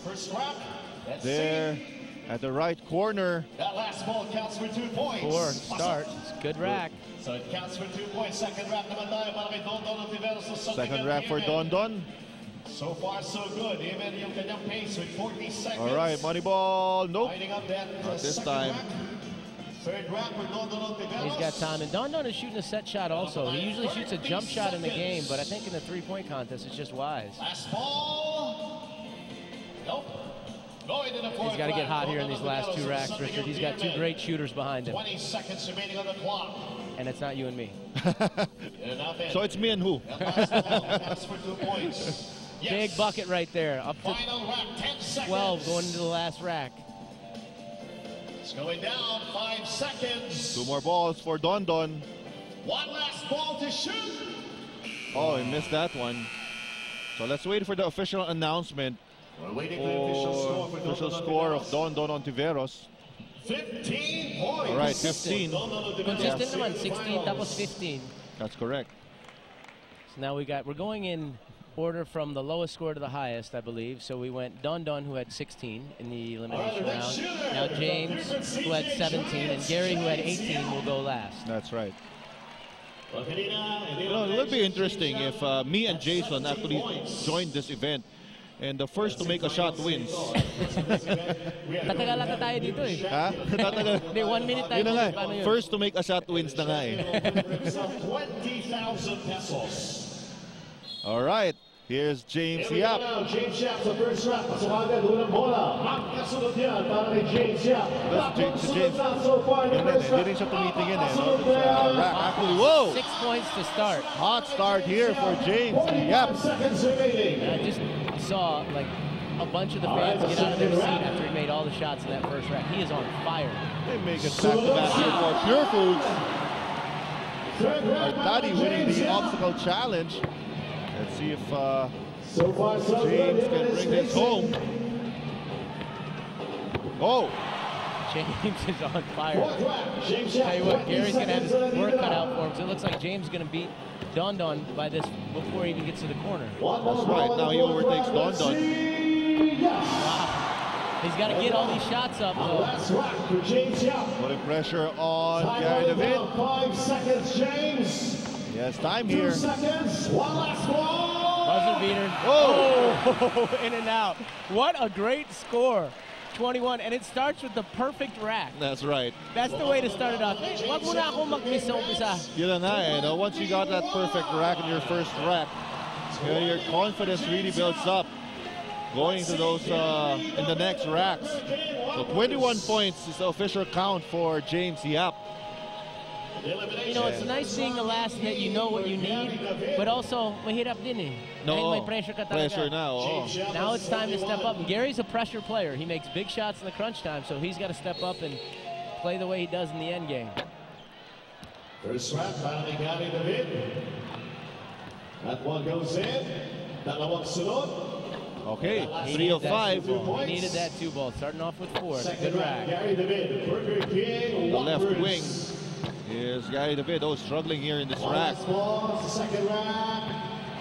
there at the right corner. That last ball counts for 2 points. For start, it's a good rack. So it counts for 2 points. Second rack naman tayo para kay Don Ontiveros. Second rack for Don. So far, so good. Even yung kanyang pace with 40 seconds. All right, money ball. Nope. Not this time. Third rack for Don Ontiveros. He's got time, and Don is shooting a set shot also. He usually shoots a jump shot in the game, but I think in the three-point contest, it's just wise. Last ball. Nope. He's got to get hot here in these last 2 racks, Richard. He's got 2 great shooters behind him. 20 seconds remaining on the clock. And it's not you and me. So it's me and who? Big bucket right there. Up to 12 going into the last rack. It's going down 5 seconds. 2 more balls for Don Don. One last ball to shoot. Oh, he missed that one. So let's wait for the official announcement. We're waiting for the official score of Don Don Ontiveros. 15 points. All right, 15. Consistent naman, 16 tapos 15. That's correct. So now we're going in order from the lowest score to the highest, I believe. So we went Don Don, who had 16 in the elimination round. Now James, who had 17, and Gary, who had 18, will go last. That's right. You know, it would be interesting if me and Jason actually joined this event, and the first to make a shot wins. Tatagal ata tayo dito eh. Ha? Tatagal. Hindi, 1 minute tayo. Yun na nga. Paano yun? First to make a shot wins na nga eh. 20,000 pesos. All right. Here's James Yap. James Yap sa first rack. Pasukagan, unang bola. Ang kasunod yan para kay James Yap. Si James. Hindi rin siya tumitingin eh. No? Rack. Actually, whoa! 6 points to start. Hot start here for James Yap. Seconds remaining. I just saw like a bunch of the fans get out of their seat after he made all the shots in that first rack. He is on fire. They make it back-to-back here for Pure Foods. Artadi winning the obstacle challenge. Let's see if James can bring this home. Oh! James is on fire. Tell you what, Gary's going to have his work cut out for him. So it looks like James is going to beat Don Don by this before he even gets to the corner. That's right. Now he overtakes Don Don. Wow. He's got to get all these shots up, though. Putting pressure on Gary David. 5 seconds, James. Yes, time here. 2 seconds. One last ball. Buzzer beater. Oh! In and out. What a great score. 21, and it starts with the perfect rack. That's right. That's the way to start it off. Wag mo na akong mag-miss sa umpisa. Yun na nga eh. No? Once you got that perfect rack in your first rack, you know, your confidence really builds up going to those in the next racks. So 21 points is the official count for James Yap. You know, it's nice being the last that you know what you need, but also mahirap din eh. No, may pressure ka talaga. pressure now. Oh. Now it's time to step up. And Gary's a pressure player. He makes big shots in the crunch time, so he's got to step up and play the way he does in the end game. First rack, finally Gary David. That one goes in. Dalawang sunod. Okay, 3 of 5. He needed that 2 ball. Starting off with 4. It's a good rack. Gary David, Burger King. The left wing is Gary David. Oh, struggling here in this rack. Second rack.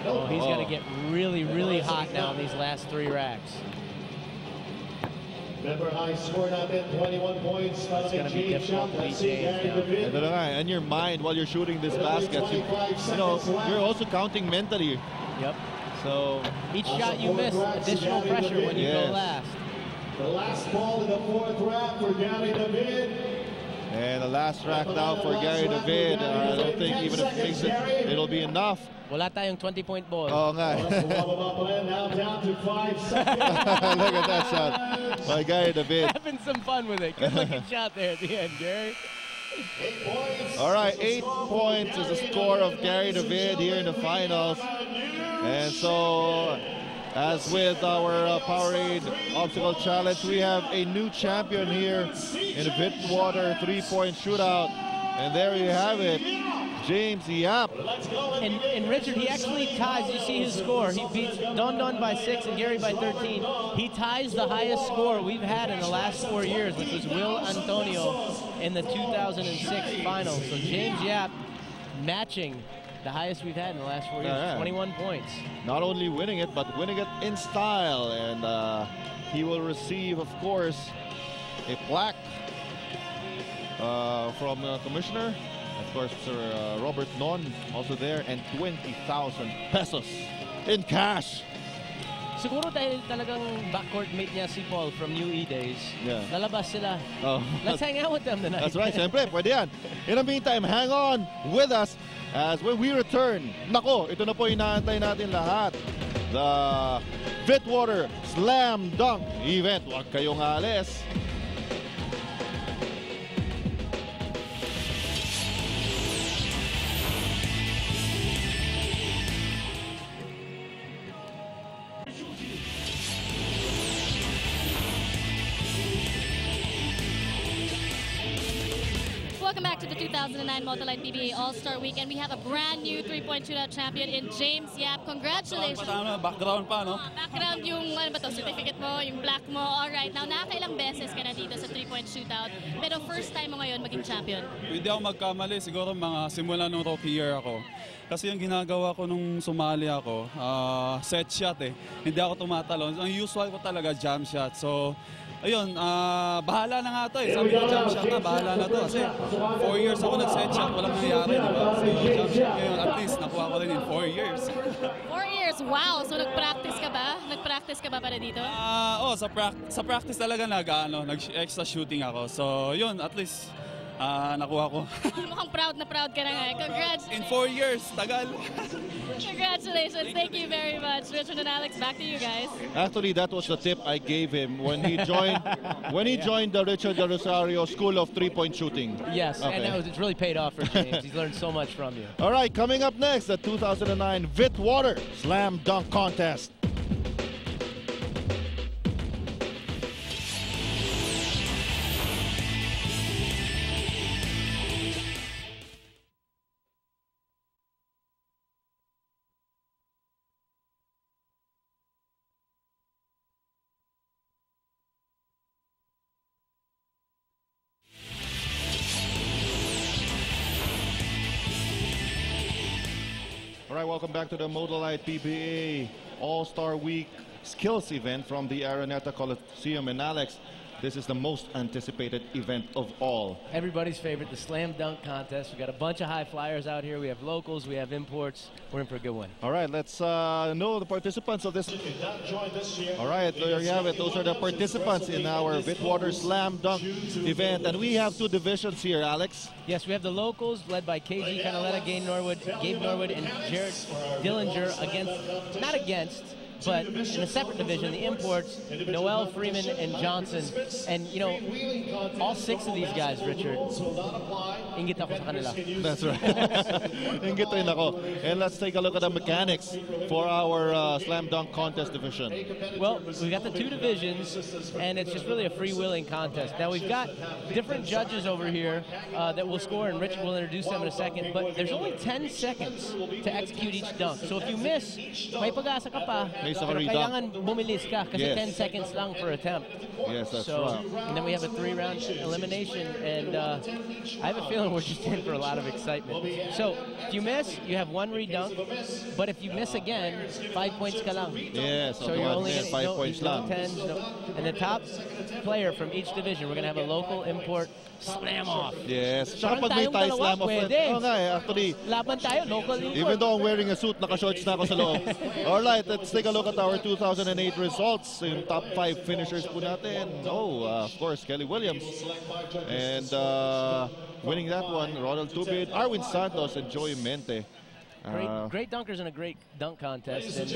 Oh, he's going to get really, really hot now in these last 3 racks. Remember, high score natin, 21 points. It's going to be difficult to beat James now. In your mind, while you're shooting this basket, you know, you're also counting mentally. Yep. So each shot you miss, additional pressure when you go last. The last ball in the 4th rack for Gary David. And the last rack now for Gary David. I don't think even if he makes it, it'll be enough. Wala tayong 20-point ball. Oh, nga. Now down to 5 seconds. Look at that shot by Gary David. Having some fun with it. Good looking shot there at the end, Gary. 8 points. All right, 8 points is the score of Gary David here in the finals. And so, as with our Powerade Obstacle Challenge, we have a new champion here in the Bitwater 3-point shootout. And there you have it, James Yap. And Richard, he actually ties, you see his score. He beats Don Don by 6 and Gary by 13. He ties the highest score we've had in the last 4 years, which was Will Antonio in the 2006 finals. So James Yap matching the highest we've had in the last 4 years, 21 points. Not only winning it, but winning it in style. And he will receive, of course, a plaque from the commissioner. Of course, Sir Robert Non also there, and 20,000 pesos in cash. Siguro dahil talagang backcourt mate niya si Paul from UE days. Yeah. Lalabas sila. Oh. Let's hang out with them tonight. That's right, siyempre, pwede yan. In the meantime, hang on with us as when we return. Nako, ito na po inaantay natin lahat. The Bitwater Slam Dunk event. Huwag kayong alis. welcome back to the 2009 Multilight PBA All-Star Weekend. We have a brand new three-point shootout champion in James Yap. Congratulations. Background pa, no? Background yung ano ba to, certificate mo, yung black mo. Alright, now nakailang beses ka na dito sa three-point shootout. Pero first time mo ngayon maging champion. Hindi ako magkamali. Siguro mga simula nung rookie year ako. Kasi yung ginagawa ko nung sumali ako, set shot eh. Hindi ako tumatalon. Ang usual ko talaga jump shot. So, ayun, bahala na nga to eh. Sabi ko jump shot na, bahala na to. Kasi 4 years ako nag-set shot, walang nangyari, di ba? So, jump shot ngayon, at least nakuha ko rin in 4 years. 4 years, wow! So, nag-practice ka ba? Nag-practice ka ba para dito? Sa practice talaga nag-extra shooting ako. So, yun, at least, nakuha ko. Mukhang proud na proud ka na nga. Congrats! In 4 years, tagal. Congratulations. Thank you very much. Richard and Alex, back to you guys. Actually, that was the tip I gave him when he joined the Richard De Rosario School of Three-Point Shooting. Yes, okay. and it's really paid off for James. He's learned so much from you. All right, coming up next, the 2009 Vitwater Slam Dunk Contest. All right, welcome back to the Multilight PBA All-Star Week Skills event from the Araneta Coliseum. And Alex, this is the most anticipated event of all. Everybody's favorite, the Slam Dunk Contest. We've got a bunch of high flyers out here. We have locals, we have imports. We're in for a good one. All right, let's know the participants of this. All right, there you have it. Those are the participants in our Vitwater Slam Dunk event. And we have two divisions here, Alex. Yes, we have the locals led by KG Canaleta, Gabe Norwood, and Jared Dillinger but in a separate division, the imports, Noel, Freeman, and Johnson. And, you know, all 6 of these guys, Richard, ingit ako sa kanila. That's right. Ingit rin ako. And let's take a look at the mechanics for our Slam Dunk Contest division. Well, we've got the 2 divisions, and it's just really a free-wheeling contest. Now, we've got different judges over here that will score, and Richard will introduce them in a second, but there's only 10 seconds to execute each dunk. So if you miss, may pag-asa ka pa. Pero kailangan bumilis ka kasi 10 seconds lang per attempt. Yes, that's right. And then we have a 3-round elimination, and I have a feeling we're just in for a lot of excitement. So if you miss, you have 1 redunk, but if you miss again, 5 points ka lang. Yes, so you're only 5 points lang. 10s, and the top player from each division, we're going to have a local import slam off. Yes. Saka pag may tie slam off. Oo nga eh, actually. Laban tayo, local import. Even though I'm wearing a suit, naka-shorts na ako sa loob. All right, let's take a look at our 2008 results. Yung top 5 finishers po natin. Of course, Kelly Williams. And winning that one, Ronald Tubid, Arwin Santos, and Joey Mente. Great dunkers in a great dunk contest, and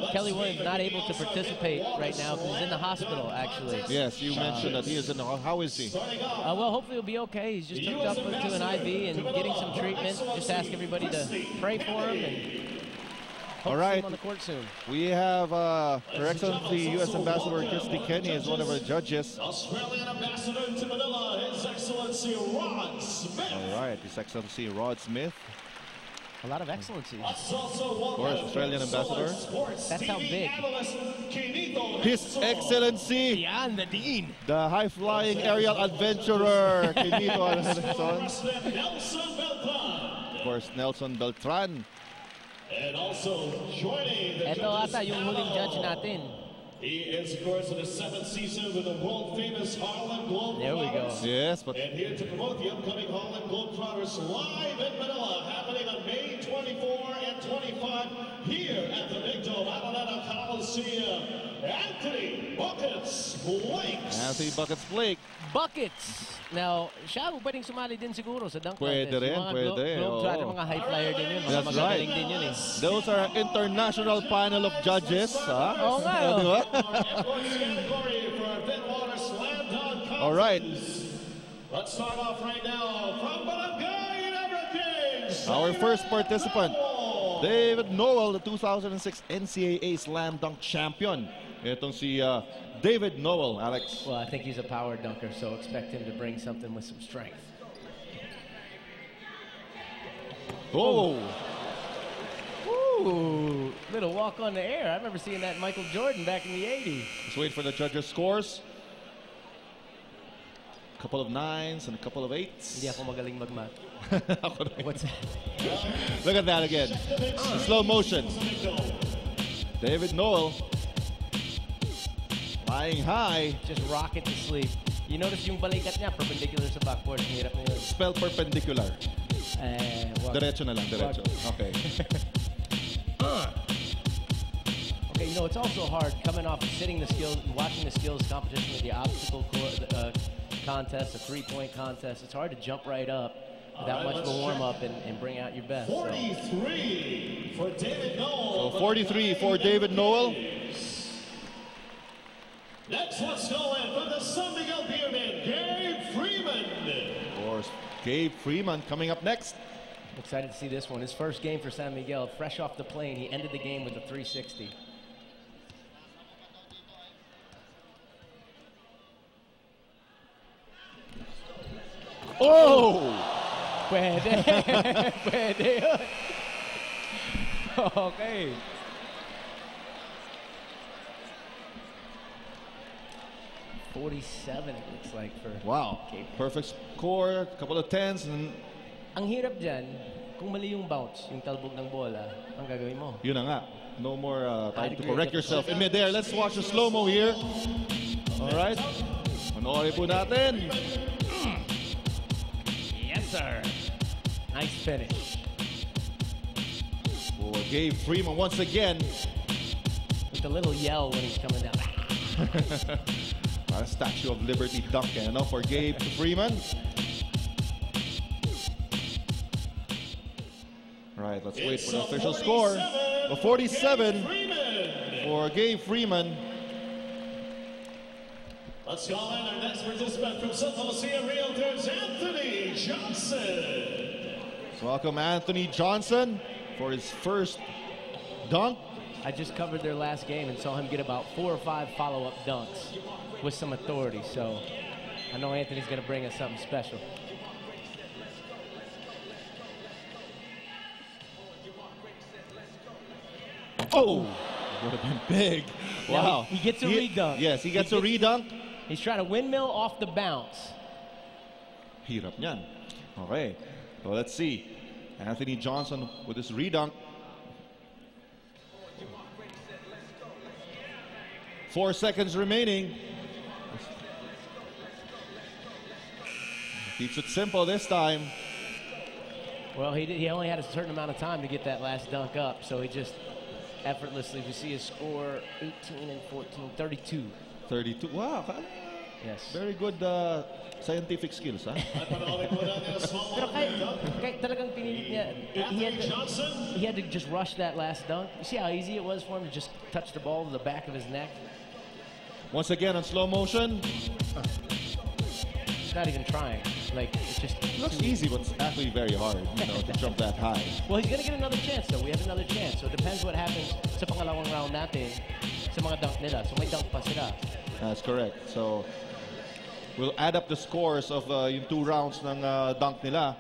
Kelly Williams not able to participate right now because he's in the hospital, actually. Yes, you mentioned that he is in the hospital. How is he? Well, hopefully he'll be okay. He's just hooked up to an IV and getting some treatment. Just ask everybody to pray for him and hope to see him on the court soon. We have Her Excellency U.S. Ambassador Christy Kenny as one of our judges. Australian Ambassador to Manila, His Excellency Rod Smith. All right, His Excellency Rod Smith. A lot of excellencies. Of course, Australian Ambassador. That's how big. His Excellency, the Dean. The high-flying aerial adventurer, Quinito Alonson. Of course, Nelson Beltran. And also joining the Ito ata yung huling judge natin. He is, of course, in his 7th season with the world-famous Harlem Globetrotters. There we go. Yes, but... And here to promote the upcoming Harlem Globetrotters live in Manila, happening on May 24 and 25 here at the Big Dome, Araneta Coliseum. Anthony Buckets Blake. Anthony Buckets Blake. Buckets! Now, siya pwedeng sumali din siguro sa dunk contest. Pwede rin, pwede. Mga high flyer din yun. That's right. Din yun eh. Those are international panel of judges. Oo nga. Diba? All right. Let's start off right now from Barangay and everything. Our first participant, David Noel, the 2006 NCAA Slam Dunk Champion. Itong si David Noel, Alex. Well, I think he's a power dunker, so expect him to bring something with some strength. Oh! Ooh, little walk on the air. I remember seeing that in Michael Jordan back in the 80s. Let's wait for the judges' scores. A couple of 9s and a couple of 8s. Hindi ako magaling magmath. What's that? Look at that again. In slow motion. David Noel flying high. Just rocket to sleep. You notice yung balikat niya perpendicular sa backboard. Hirap na yun. Spell perpendicular. Diretso na lang, diretso. Okay. Okay, you know, it's also hard coming off of sitting the skills, watching the skills competition with the obstacle contest, a three-point contest. It's hard to jump right up without much of a warm-up and bring out your best. 43 for David Noel. So 43 for David Noel. Next, let's go in for the San Miguel Beerman, Gabe Freeman. Of course, Gabe Freeman coming up next. Excited to see this one. His first game for San Miguel, fresh off the plane. He ended the game with a 360. Oh! Pwede. Pwede yun. Okay. $47 it looks like for Wow. Gabe. Perfect score, a couple of 10s. And Ang hirap dyan, kung mali yung bounce, yung talbog ng bola, ang gagawin mo. yun na nga. No more time to agree. correct yourself in midair. Let's watch the slow-mo here. All right. Panoorin po natin. Yes, sir. Nice finish. For Gabe Freeman once again. With a little yell when he's coming down. A Statue of Liberty dunk for Gabe Freeman. All right, let's wait for the official score. A 47 for Gabe Freeman. Let's call in our next participant from Santa Lucia Realtors, Anthony Johnson. So welcome Anthony Johnson for his first dunk. I just covered their last game and saw him get about 4 or 5 follow-up dunks with some authority. So I know Anthony's going to bring us something special. Oh, would have been big. Wow. He gets a redunk. Yes, he gets a redunk. He's trying to windmill off the bounce. Hirap niyan. Okay, so let's see. Anthony Johnson with his redunk. 4 seconds remaining. Keeps it simple this time. Well, he only had a certain amount of time to get that last dunk up, so he just effortlessly, we see his score 18 and 14, 32. 32. Wow. Yes. Very good scientific skills, huh? Pero kahit talagang pinilit niya, he had to just rush that last dunk. You see how easy it was for him to just touch the ball to the back of his neck? Once again on slow motion. He's not even trying. Like, it's just Looks easy, but it's actually very hard, to jump that high. Well, he's gonna get another chance, though. We have another chance. So it depends what happens sa pangalawang round natin sa mga dunk nila. So may dunk pa sila. That's correct. So we'll add up the scores of yung 2 rounds ng dunk nila.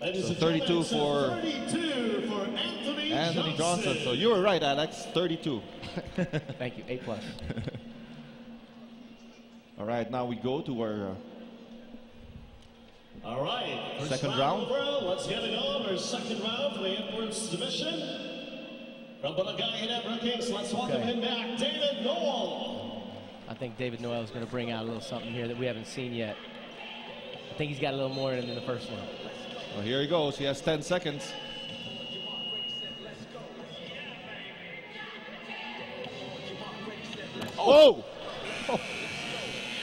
So 32 for Anthony Johnson. So you were right, Alex. 32. Thank you. A+. All right, now we go to our second round. Let's get it on our second round for the Imports Division. From Barangay Ginebra Kings, let's welcome him back, David Noel. I think David Noel is going to bring out a little something here that we haven't seen yet. I think he's got a little more in him than the first one. Well, here he goes. He has 10 seconds. Oh!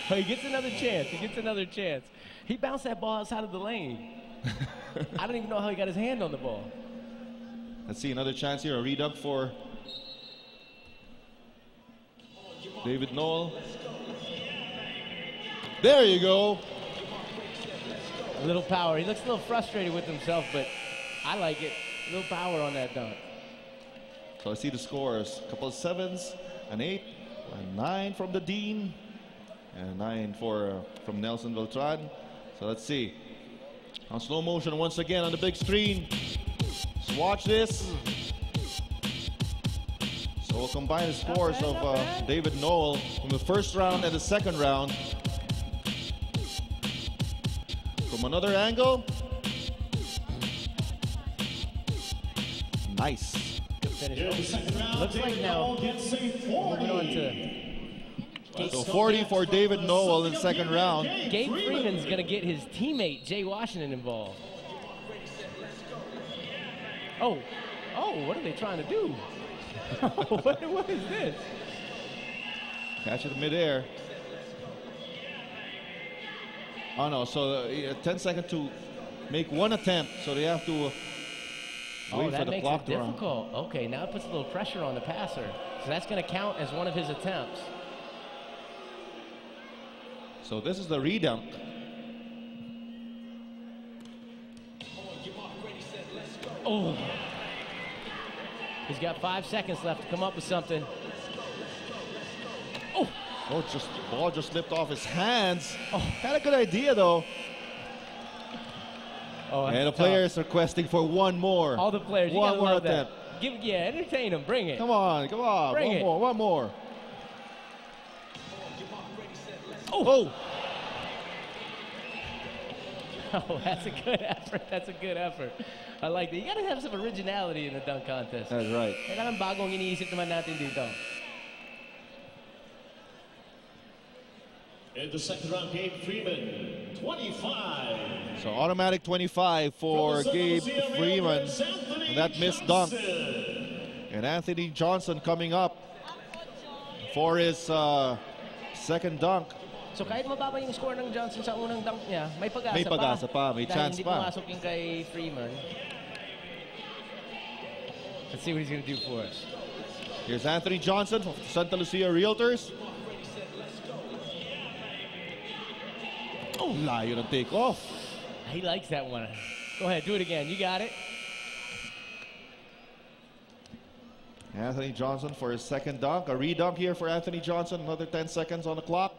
He gets another chance. He gets another chance. He bounced that ball outside of the lane. I don't even know how he got his hand on the ball. Let's see, another chance here. A redunk for David Noel. There you go. A little power. He looks a little frustrated with himself, but I like it. A little power on that dunk. So I see the scores. A couple of 7s, an 8, a 9 from the Dean, and a 9 from Nelson Beltran. So let's see. On slow motion once again on the big screen. Let's watch this. So we'll combine the scores of David Noel from the first round and the second round. From another angle. Nice. Good finish. Looks like now moving on to so 40 for David Noel in the second round. Gabe Freeman's going to get his teammate Jay Washington involved. Oh, what are they trying to do? what is this? Catch it in midair. Oh no, so 10 seconds to make one attempt, so they have to wait for the clock to run. Difficult. Okay, now it puts a little pressure on the passer. So that's going to count as one of his attempts. So this is the redunk. Oh. He's got 5 seconds left to come up with something. Oh. Oh, ball just slipped off his hands. Oh, had a good idea though. Oh, and the players requesting for one more. All the players, you one gotta more love attempt. That. Entertain them. Bring it. Come on. Bring one more. Oh. Oh, that's a good effort. That's a good effort. I like that. You gotta have some originality in the dunk contest. That's right. Kailangan bagong iniisip naman natin dito. In the second round, Gabe Freeman, 25. So automatic 25 for Gabe Freeman. And that missed dunk. And Anthony Johnson coming up for his second dunk. So kahit mababa yung score ng Johnson sa unang dunk niya, may pag-asa May pag-asa pa, may chance pa. Dahil hindi pumasok yung kay Freeman. Let's see what he's going to do for us. Here's Anthony Johnson of Santa Lucia Realtors. Oh, layo ng take-off. He likes that one. Go ahead, do it again. You got it. Anthony Johnson for his second dunk. A redunk here for Anthony Johnson. Another 10 seconds on the clock.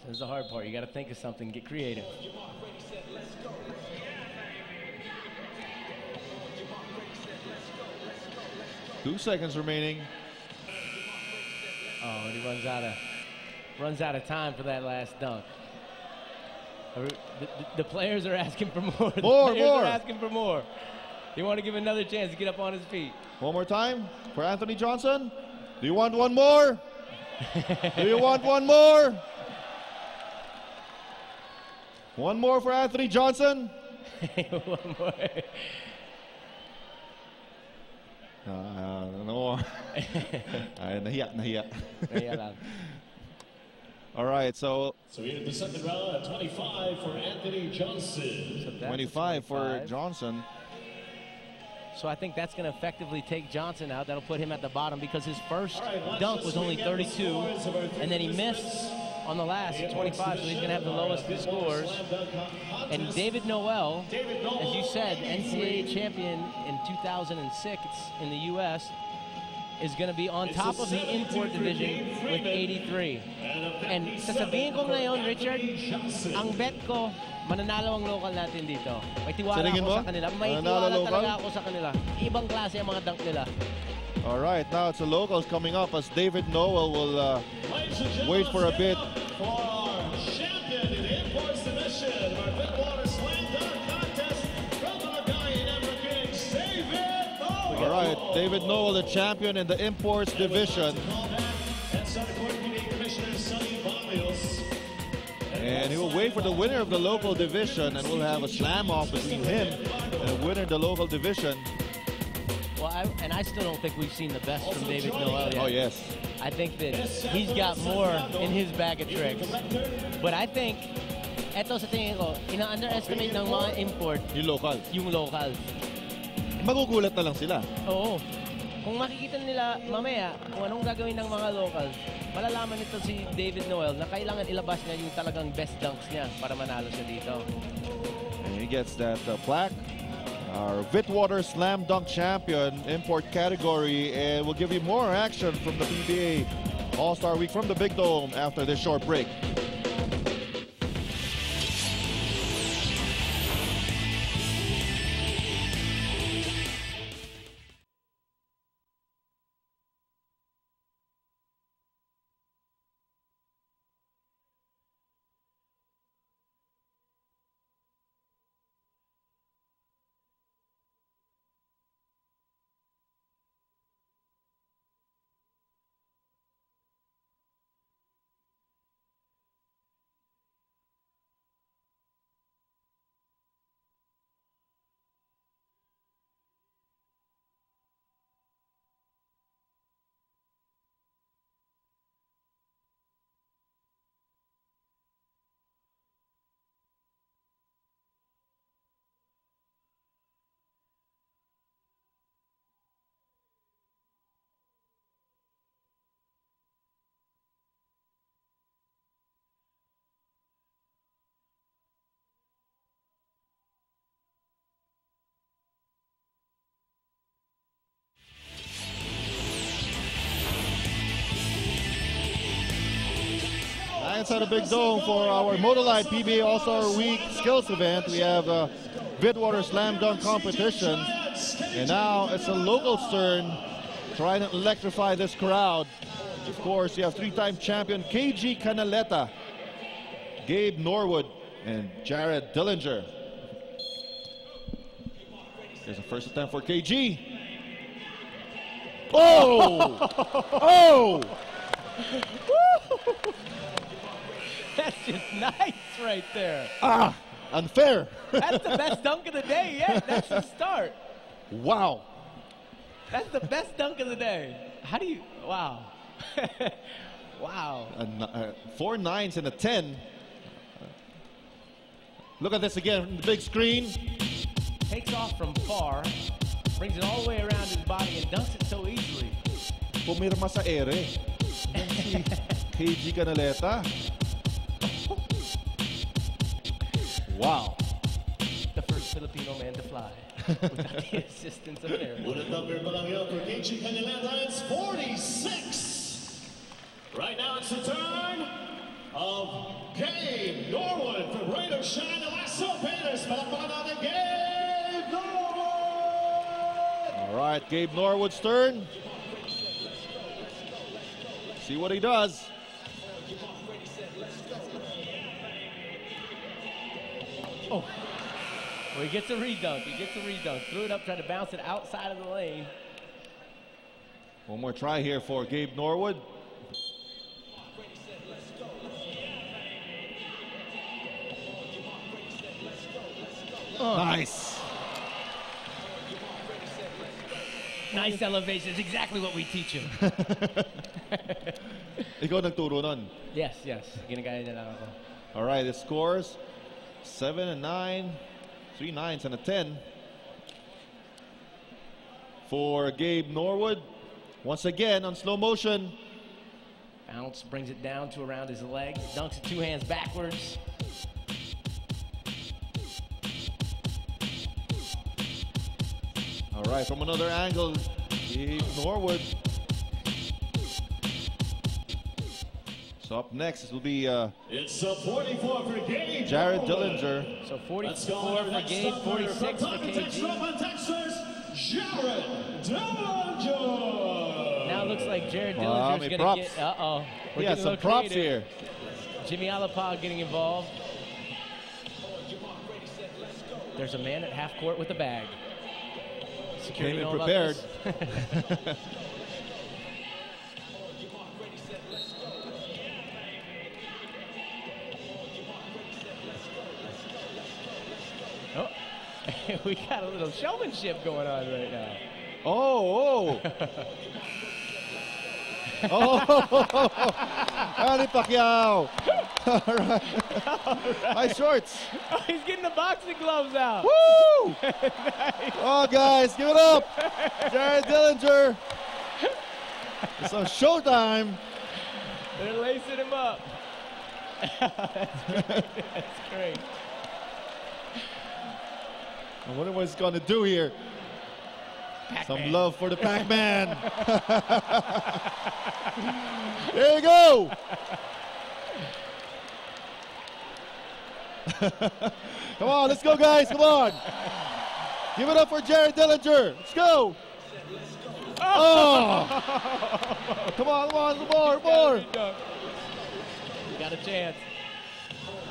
This is the hard part. You got to think of something. Get creative. Two seconds remaining. Oh, and he runs out of time for that last dunk. The players are asking for more. The players are asking for more. They want to give another chance to get up on his feet. One more time for Anthony Johnson. Do you want one more? Do you want one more? One more for Anthony Johnson. One more. No more. Nahiya lang. All right, so we're in the second round at 25 for Anthony Johnson. So 25 for Johnson. So I think that's going to effectively take Johnson out. That'll put him at the bottom because his first dunk was only 32, and then he missed on the last 25, so he's going to have the lowest scores. And David Noel, as you said, NCAA champion in 2006 in the U.S., is going to be on top of the import division with 83. And sasabihin ko ngayon, Richard, ang bet ko, mananalo ang local natin dito. May tiwala ako sa kanila. May tiwala talaga ako sa kanila. Ibang klase ang mga dunk nila. All right, now it's the locals coming up as David Noel will wait for a bit. Champion in the imports division, our Bitwater Slam Dunk Contest from our guy in Emerald Kings, David Noel. All right, David Noel, the champion in the imports division. And he will wait for the winner of the local division, and we'll have a slam-off between him and the winner of the local division. Well, I still don't think we've seen the best from David Noel yet. Oh, yes. I think that he's got more in his bag of tricks. But I think, eto sa tingin ko, ina-underestimate ng mga import yung local. Magugulat na lang sila. Oo. Kung makikita nila mamaya kung anong gagawin ng mga locals, malalaman nito si David Noel na kailangan ilabas niya yung talagang best dunks niya para manalo siya dito. And he gets that plaque. Our Bitwater Slam Dunk Champion, import category, and we'll give you more action from the PBA All-Star Week from the Big Dome after this short break. inside the Big Dome for our Modolite PBA All-Star Week Skills event. We have Vidwater Slam Dunk competition. And now it's a local's turn, trying to electrify this crowd. Of course, you have three-time champion KG Canaleta, Gabe Norwood, and Jared Dillinger. There's a first attempt for KG. Oh! Oh! That's just nice right there. Ah! Unfair. That's the best dunk of the day yet. That's the start. Wow. That's the best dunk of the day. How do you... Wow. Wow. 4 9s and a 10. Look at this again from the big screen. Takes off from far, brings it all the way around his body and dunks it so easily. Pumirma sa ere. KG Canaleta. Wow. The first Filipino man to fly without the assistance of air. Unang number pa lang yun for KG Canaleta, it's 46. Right now it's the turn of Gabe Norwood from Raiders Shine Alaska Painters. Palakpakan natin Gabe Norwood! All right, Gabe Norwood's turn. See what he does. Oh, well, he gets a redunk. He gets a redunk. Threw it up, tried to bounce it outside of the lane. One more try here for Gabe Norwood. Nice. Nice elevation. It's exactly what we teach him. Ikaw nagturo nun. Yes, yes. Ginagaya niya lang ako. All right, the scores 7 and 9, 3 9s and a 10 for Gabe Norwood. Once again on slow motion. Bounce, brings it down to around his legs, dunks it 2 hands backwards. All right, from another angle, Gabe Norwood. So up next, this will be it's a 44 for Gabe Jared Norwood. Dillinger. So 44 for Gabe, 46 for KG. Texas, Jared Dillinger. Now it looks like Jared Dillinger's may going props. to get... Uh-oh. He has some props here. Jimmy Alapag getting involved. There's a man at half court with a bag. Security Came in know about prepared. this? Oh, we got a little showmanship going on right now. Oh, oh. Oh, Manny Pacquiao. All right. Nice shorts. Oh, he's getting the boxing gloves out. Woo! Nice. Oh, guys, give it up. Jared Dillinger. It's a showtime. They're lacing him up. That's great. That's great. I wonder what he's going to do here. Some love for the Pac-Man. There you go. Come on, let's go, guys. Come on. Give it up for Jared Dillinger. Let's go. Oh. Come on, more. You got a chance.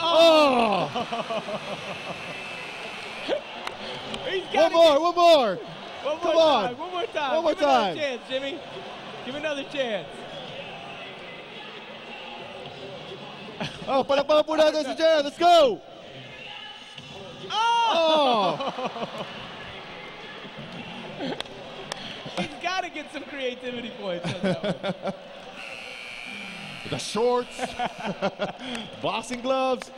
Oh. One more. Come on. One more time. One more Give another time. chance, Jimmy. Give another chance. Oh, palakpakan po natin si Jared. Let's go. Oh. He's got to get some creativity points on that one. The shorts, boxing gloves.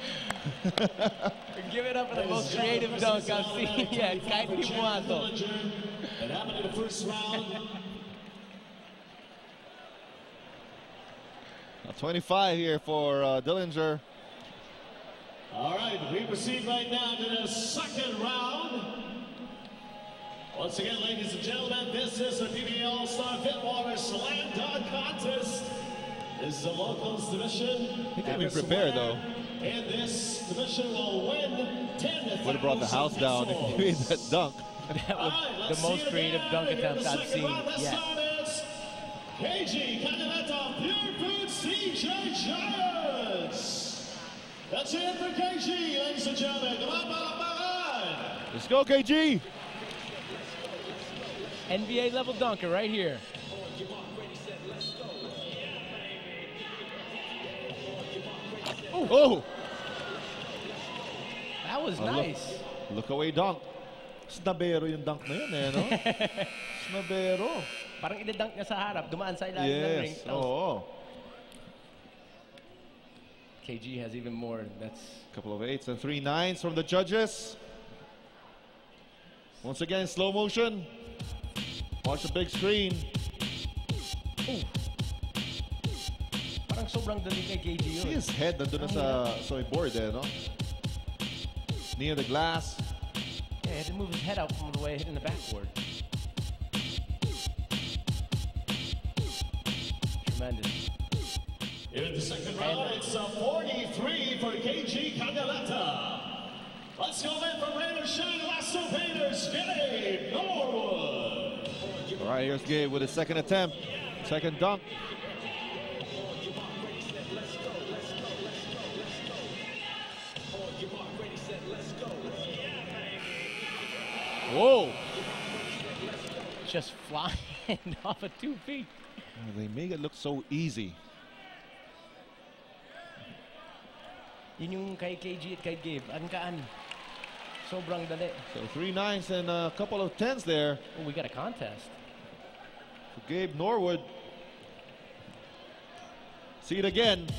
Give it up for the most creative dunk I've seen yet. Kahit di pumato. That happened in the first round. 25 here for Dillinger. All right, we proceed right now to the second round. Once again, ladies and gentlemen, this is the PBA All-Star Vidwater Slam Dunk Contest. is the locals division. He can't be prepared though. And this division will win 10,000. Would have brought the house down if he made that dunk. That was the most creative dunk attempt I've seen yet. KG Kavanaugh, Pure Food CJ Giants. That's it for KG, ladies and gentlemen. Come on. Let's go, KG. NBA level dunker right here. Oh! That was nice. Look away dunk. Snabero yung dunk na yun eh, no? Snabero. Parang idadunk niya sa harap, dumaan sa ilalim ng ring. Yes, oo. KG has even more. That's Couple of 8s and 3 9s from the judges. Once again, slow motion. Watch the big screen. Ooh. Parang sobrang dali kay KG yun. See his head nandun na sa board eh, no? Near the glass. Yeah, he had to move his head out from the way in the backboard. Tremendous. In the second round, it's a 43 for KG Kavanaugh. Let's go in for Rain or Shine Lasso Painters, Gabe Norwood. All right, here's Gabe with his second attempt. Second dunk. Whoa! Just flying off of 2 feet. They make it look so easy. Yun yung kay KG at kay Gabe. Ang kaan. Sobrang dali. So 3 9s and a couple of 10s there. Oh, we got a contest. For Gabe Norwood. See it again.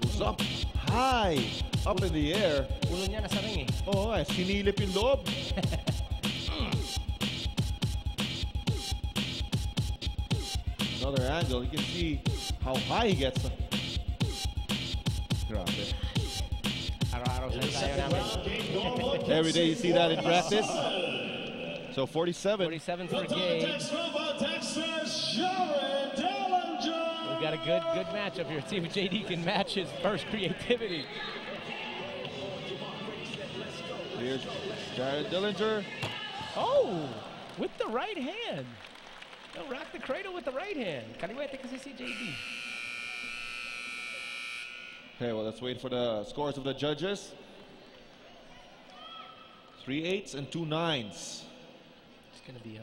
Goes up high. Up in the air. Ulo niya nasa ring eh. Oh, sinilip yung loob. Another angle. You can see how high he gets. Grabe. Araw-araw sa tayo namin. Every day you see that in practice. So 47. 47 for Gabe. We've got a good matchup here. See if JD can match his first creativity. Here's Jared Dillinger. Oh, with the right hand. He'll rock the cradle with the right hand. Kaliwete kasi si JD. Okay, well, let's wait for the scores of the judges. 3 8s and 2 9s. It's going to be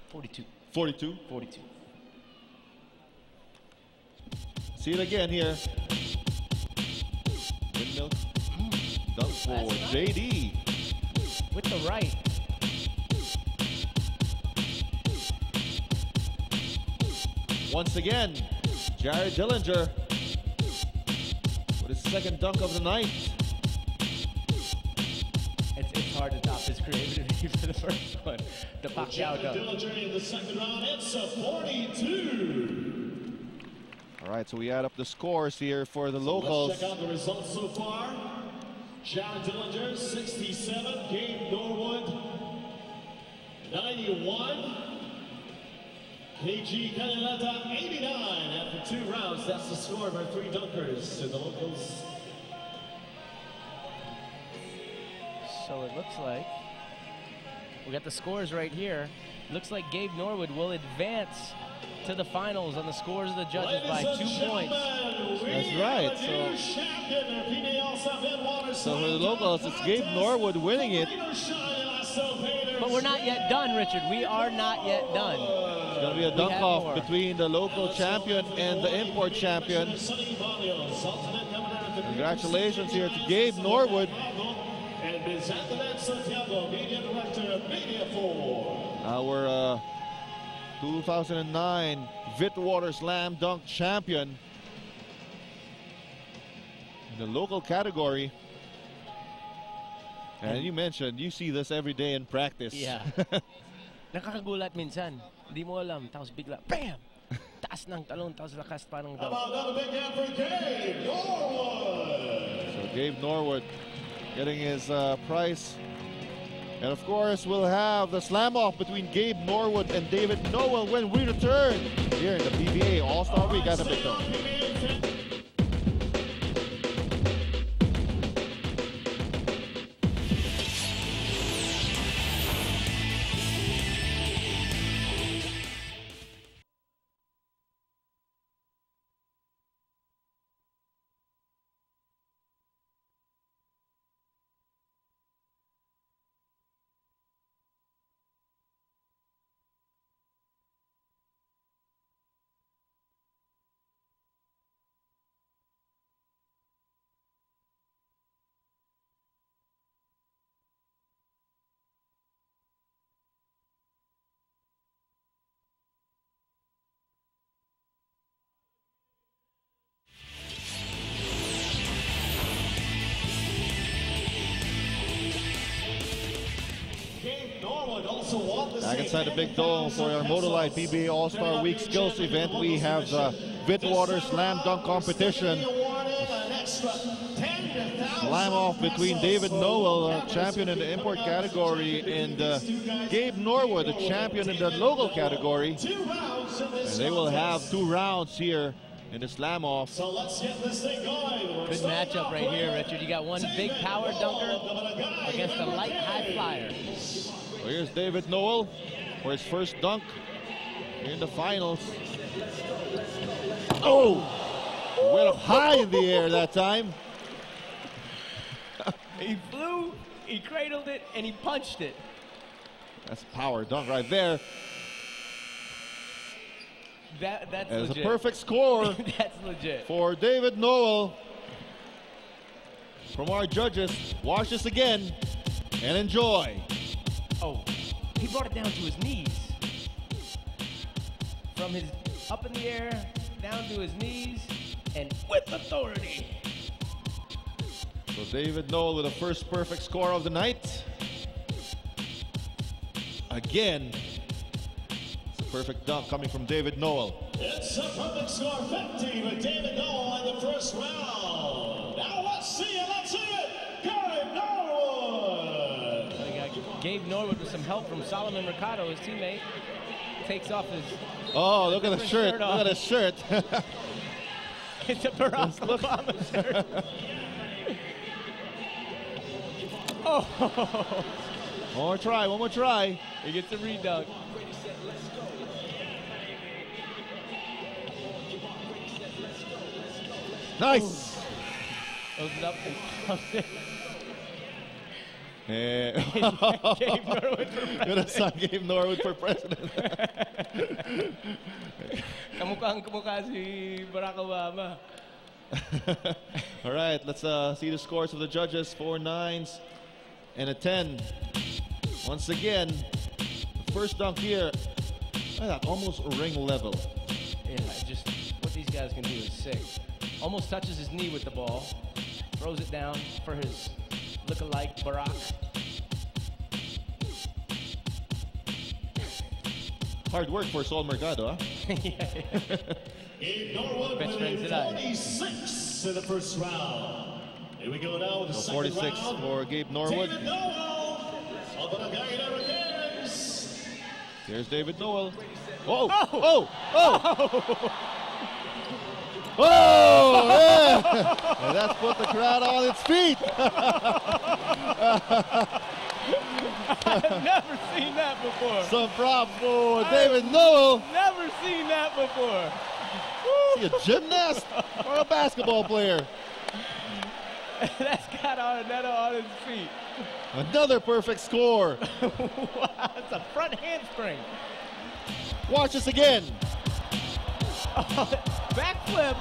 42. 42. 42. See it again here. Windmill. Dunk forward. Nice. JD. With the right. Once again, Jared Dillinger with his second dunk of the night. It's hard to top his creativity for the first one. The Pacquiao dunk. Dillinger in the second round, it's a 42. All right, so we add up the scores here for the locals. Let's check out the results so far. Jared Dillinger, 67. Gabe Norwood, 91. KG Kavanaugh, 89 after 2 rounds. That's the score of our 3 dunkers to the locals. So it looks like we got the scores right here. Looks like Gabe Norwood will advance to the finals on the scores of the judges by 2 points. That's right. So for the locals, it's Gabe Norwood winning it. But we're not yet done, Richard. We are not yet done. It's going to be a dunk-off between the local champion and the import champion. Congratulations here to Gabe Norwood. Our 2009 Vitwater Slam Dunk champion in the local category. And you mentioned, you see this every day in practice. Yeah. Nakakagulat minsan. Hindi mo alam. Tapos bigla, bam! Taas ng talon, tapos lakas parang dunk. Another big hand for Gabe Norwood. So Gabe Norwood getting his prize And of course, we'll have the slam-off between Gabe Norwood and David Noel when we return here in the PBA All-Star Week at the Big Dome. Back inside the Big Dome for our Motorlight PBA All-Star Week Skills event, we have the Bitwater Slam Dunk Competition. Slam off between David Noel, champion in the import category, and Gabe Norwood, the champion in the local category. And they will have 2 rounds here in the slam off. So let's get this thing going. Good matchup right here, Richard. You got one big power dunker against a light high flyer. So here's David Noel for his first dunk in the finals. Oh! Went up high in the air that time. He flew, he cradled it, and he punched it. That's a power dunk right there. That's As legit. a perfect score That's legit. for David Noel. From our judges, watch this again and enjoy. Oh, he brought it down to his knees. From his up in the air, down to his knees, and with authority. So David Noel with the first perfect score of the night. Again, it's a perfect dunk coming from David Noel. It's a perfect score, 50 with David Noel in the first round. Now let's see it, Gabe Norwood. So you got Gabe Norwood with some help from Solomon Mercado, his teammate. Takes off his... Oh, look at the shirt. Look at his shirt. It's a Barack Obama shirt. Oh! One more try, one more try. He gets a redunk. Nice. Opens it up and comes in. Gabe Norwood for president. Gabe Norwood for president. Kamukha si Barack Obama. All right, let's see the scores of the judges. 4 9s and a 10. Once again, the first dunk here, almost ring level. Yeah, just what these guys can do is sick. Almost touches his knee with the ball, throws it down for his look-alike Barack. Hard work for Sol Mercado, huh? Gabe Norwood Best friends with that I- 46 in the first round. Here we go now with the So second 46 round. for Gabe Norwood. David Noel of the Games. Here's David Noel. Oh! Oh! Oh! Oh! Yeah. And that's put the crowd on its feet. I've never seen that before. Some props for David Noel. Never seen that before. Is he a gymnast or a basketball player? That's got Artadi on his feet. Another perfect score. Wow, it's a front handspring. Watch this again. Backflip,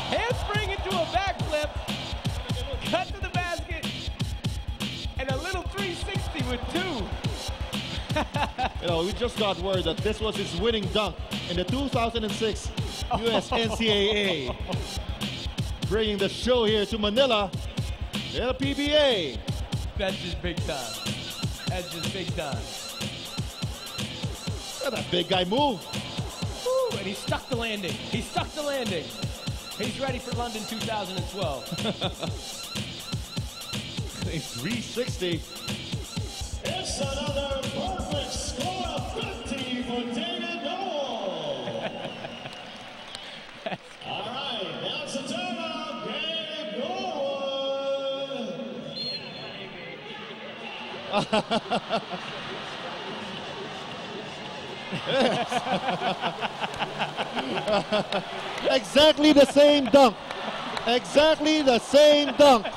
handspring into a backflip, cut to the basket, and a little 360 with 2. You know, we just got word that this was his winning dunk in the 2006 US NCAA. Bringing the show here to Manila in a PBA. That's just big time. That's just big time. Look at that big guy move. Woo, and he stuck the landing. He stuck the landing. He's ready for London 2012. He's 360. It's It's another perfect score of 50 for David Noel. All right, now it's the turn of Gabe Norwood. Exactly the same dunk. Exactly the same dunk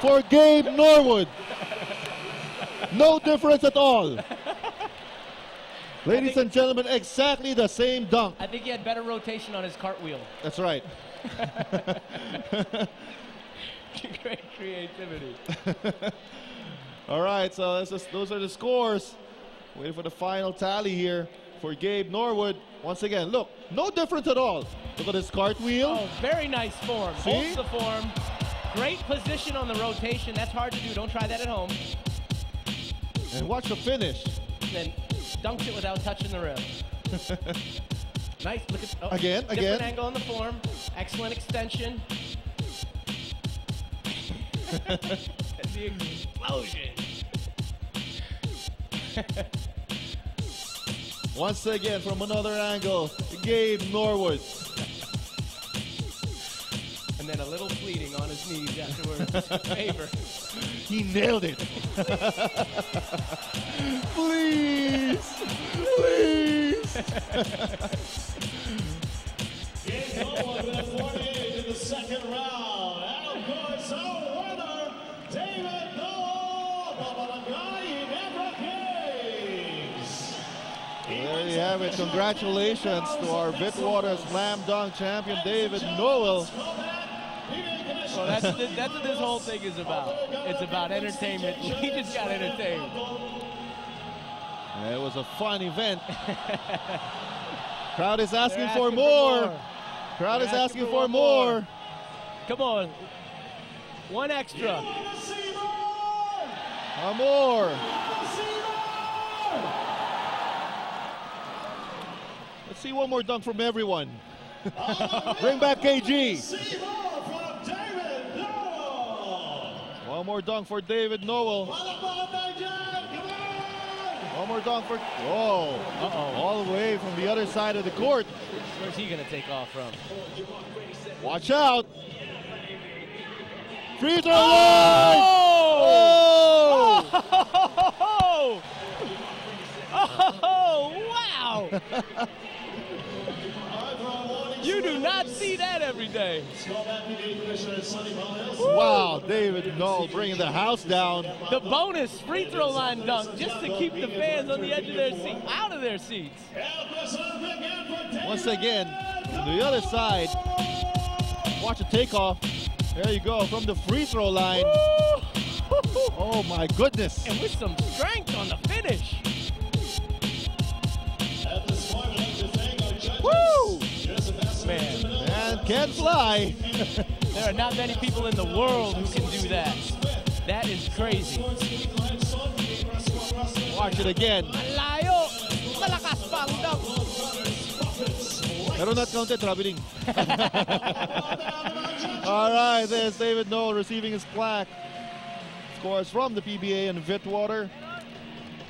for Gabe Norwood. No difference at all. Ladies and gentlemen, exactly the same dunk. I think he had better rotation on his cartwheel. That's right. Great creativity. All right, so those are the scores. Waiting for the final tally here for Gabe Norwood. Once again, look, no difference at all. Look at his cartwheel. Oh, very nice form. See? Holds the form. Great position on the rotation. That's hard to do. Don't try that at home. And watch the finish. Then dunks it without touching the rim. Nice. Look at Again. angle on the form. Excellent extension. The explosion. Once again, from another angle, Gabe Norwood. And then a little fleeting on his knees afterwards. Favor. He nailed it. Please. Please. Gabe Norwood with 48 in the second round. And of course, our winner, David Noel, the Barangay Never Kings. There you have it. Congratulations to our Bitwater Slam Dunk champion, David Noel. Well, that's what this whole thing is about. It's about entertainment. We just got entertained. It was a fun event. Crowd is asking for asking more. Crowd is asking for more. Come on. One extra. More. Let's see one more dunk from everyone. Bring back KG. One more dunk for David Noel. One more dunk for... Oh, all the way from the other side of the court. Where's he going to take off from? Watch out. Free throw line! Oh! Oh, wow! You do not see that every day. Wow, David Noel bringing the house down. The bonus free throw line dunk just to keep the fans on the edge of their seat, out of their seats. Once again, the other side. Watch the takeoff. There you go, from the free throw line. Oh my goodness. And with some strength on the finish. Woo! Man, can fly. There are not many people in the world who can do that. That is crazy. Watch it again. Malayo. Malakas pang dunk. Pero not counted, traveling. All right, there's David Noel receiving his plaque. Scores from the PBA and Bitwater.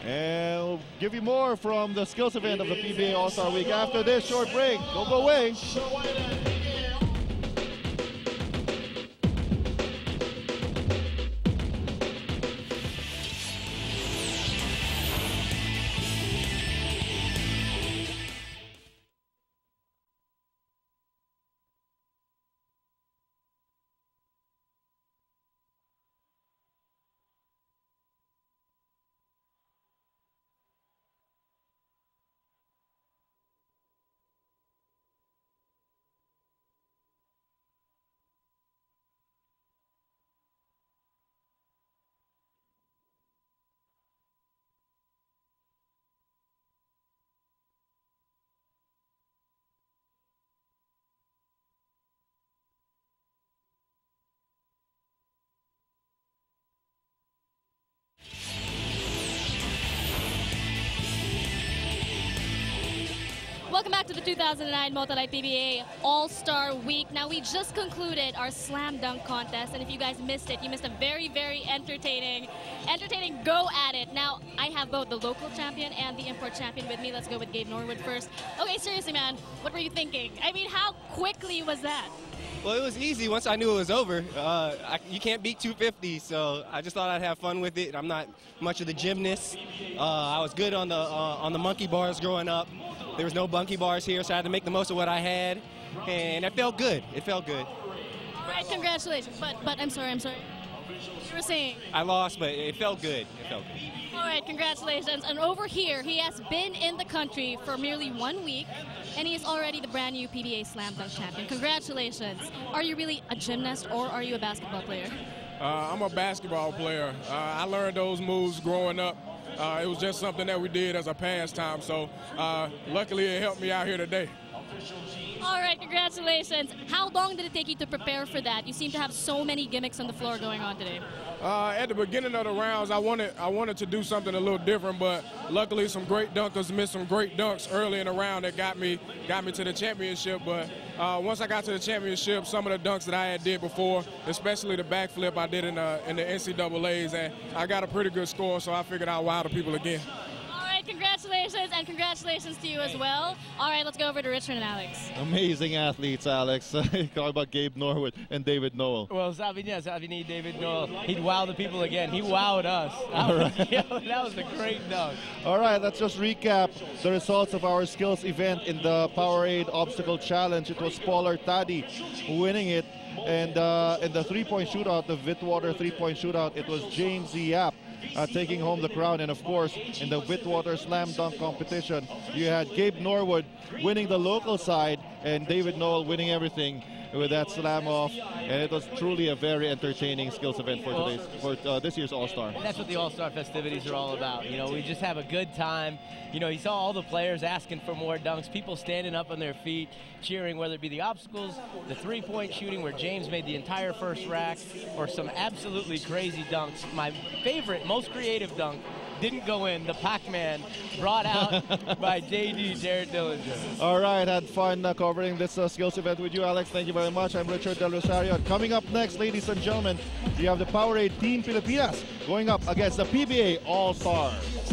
And we'll give you more from the skills event of the PBA All-Star Week after this short break. Don't go away. Welcome back to the 2009 Multi-Light PBA All-Star Week. Now, we just concluded our slam dunk contest, and if you guys missed it, you missed a very, very entertaining go at it. Now, I have both the local champion and the import champion with me. Let's go with Gabe Norwood first. Okay, seriously, man, what were you thinking? I mean, how quickly was that? Well, it was easy once I knew it was over. You can't beat 250, so I just thought I'd have fun with it. I'm not much of the gymnast. I was good on the monkey bars growing up. There was no monkey bars here, so I had to make the most of what I had, and it felt good. It felt good. All right, congratulations. But I'm sorry. You were saying? I lost, but it felt good. It felt good. All right, congratulations. And over here, he has been in the country for merely 1 week, and he is already the brand new PBA Slam Dunk champion. Congratulations. Are you really a gymnast, or are you a basketball player? I'm a basketball player. I learned those moves growing up. It was just something that we did as a pastime, so luckily it helped me out here today. All right, congratulations. How long did it take you to prepare for that? You seem to have so many gimmicks on the floor going on today. At the beginning of the rounds, I wanted to do something a little different, but luckily some great dunkers missed some great dunks early in the round that got me to the championship. But once I got to the championship, some of the dunks that I had did before, especially the backflip I did in the NCAAs, and I got a pretty good score, so I figured I'd wow the people again. Congratulations, and congratulations to you as well. All right, let's go over to Richard and Alex. Amazing athletes, Alex. Talk about Gabe Norwood and David Noel. Well, sabi ni David Noel, he'd wow the people again. He wowed us. That was a great dunk. All right, let's just recap the results of our skills event in the Powerade Obstacle Challenge. It was Artadi winning it. And in the three-point shootout, the Vitwater three-point shootout, it was James Yap taking home the crown. And of course, in the Vitwater slam dunk competition, you had Gabe Norwood winning the local side and David Noel winning everything with that slam off. And it was truly a very entertaining skills event for this year's All-Star. That's what the All-Star festivities are all about. You know, we just have a good time. You know, you saw all the players asking for more dunks, people standing up on their feet, cheering, whether it be the obstacles, the three-point shooting where James made the entire first rack, or some absolutely crazy dunks. My favorite, most creative dunk didn't go in, the Pac-Man brought out by JD, Jared Dillinger. All right, had fun covering this skills event with you, Alex. Thank you very much. I'm Richard Del Rosario. And coming up next, ladies and gentlemen, we have the Powerade Team Pilipinas going up against the PBA All-Stars.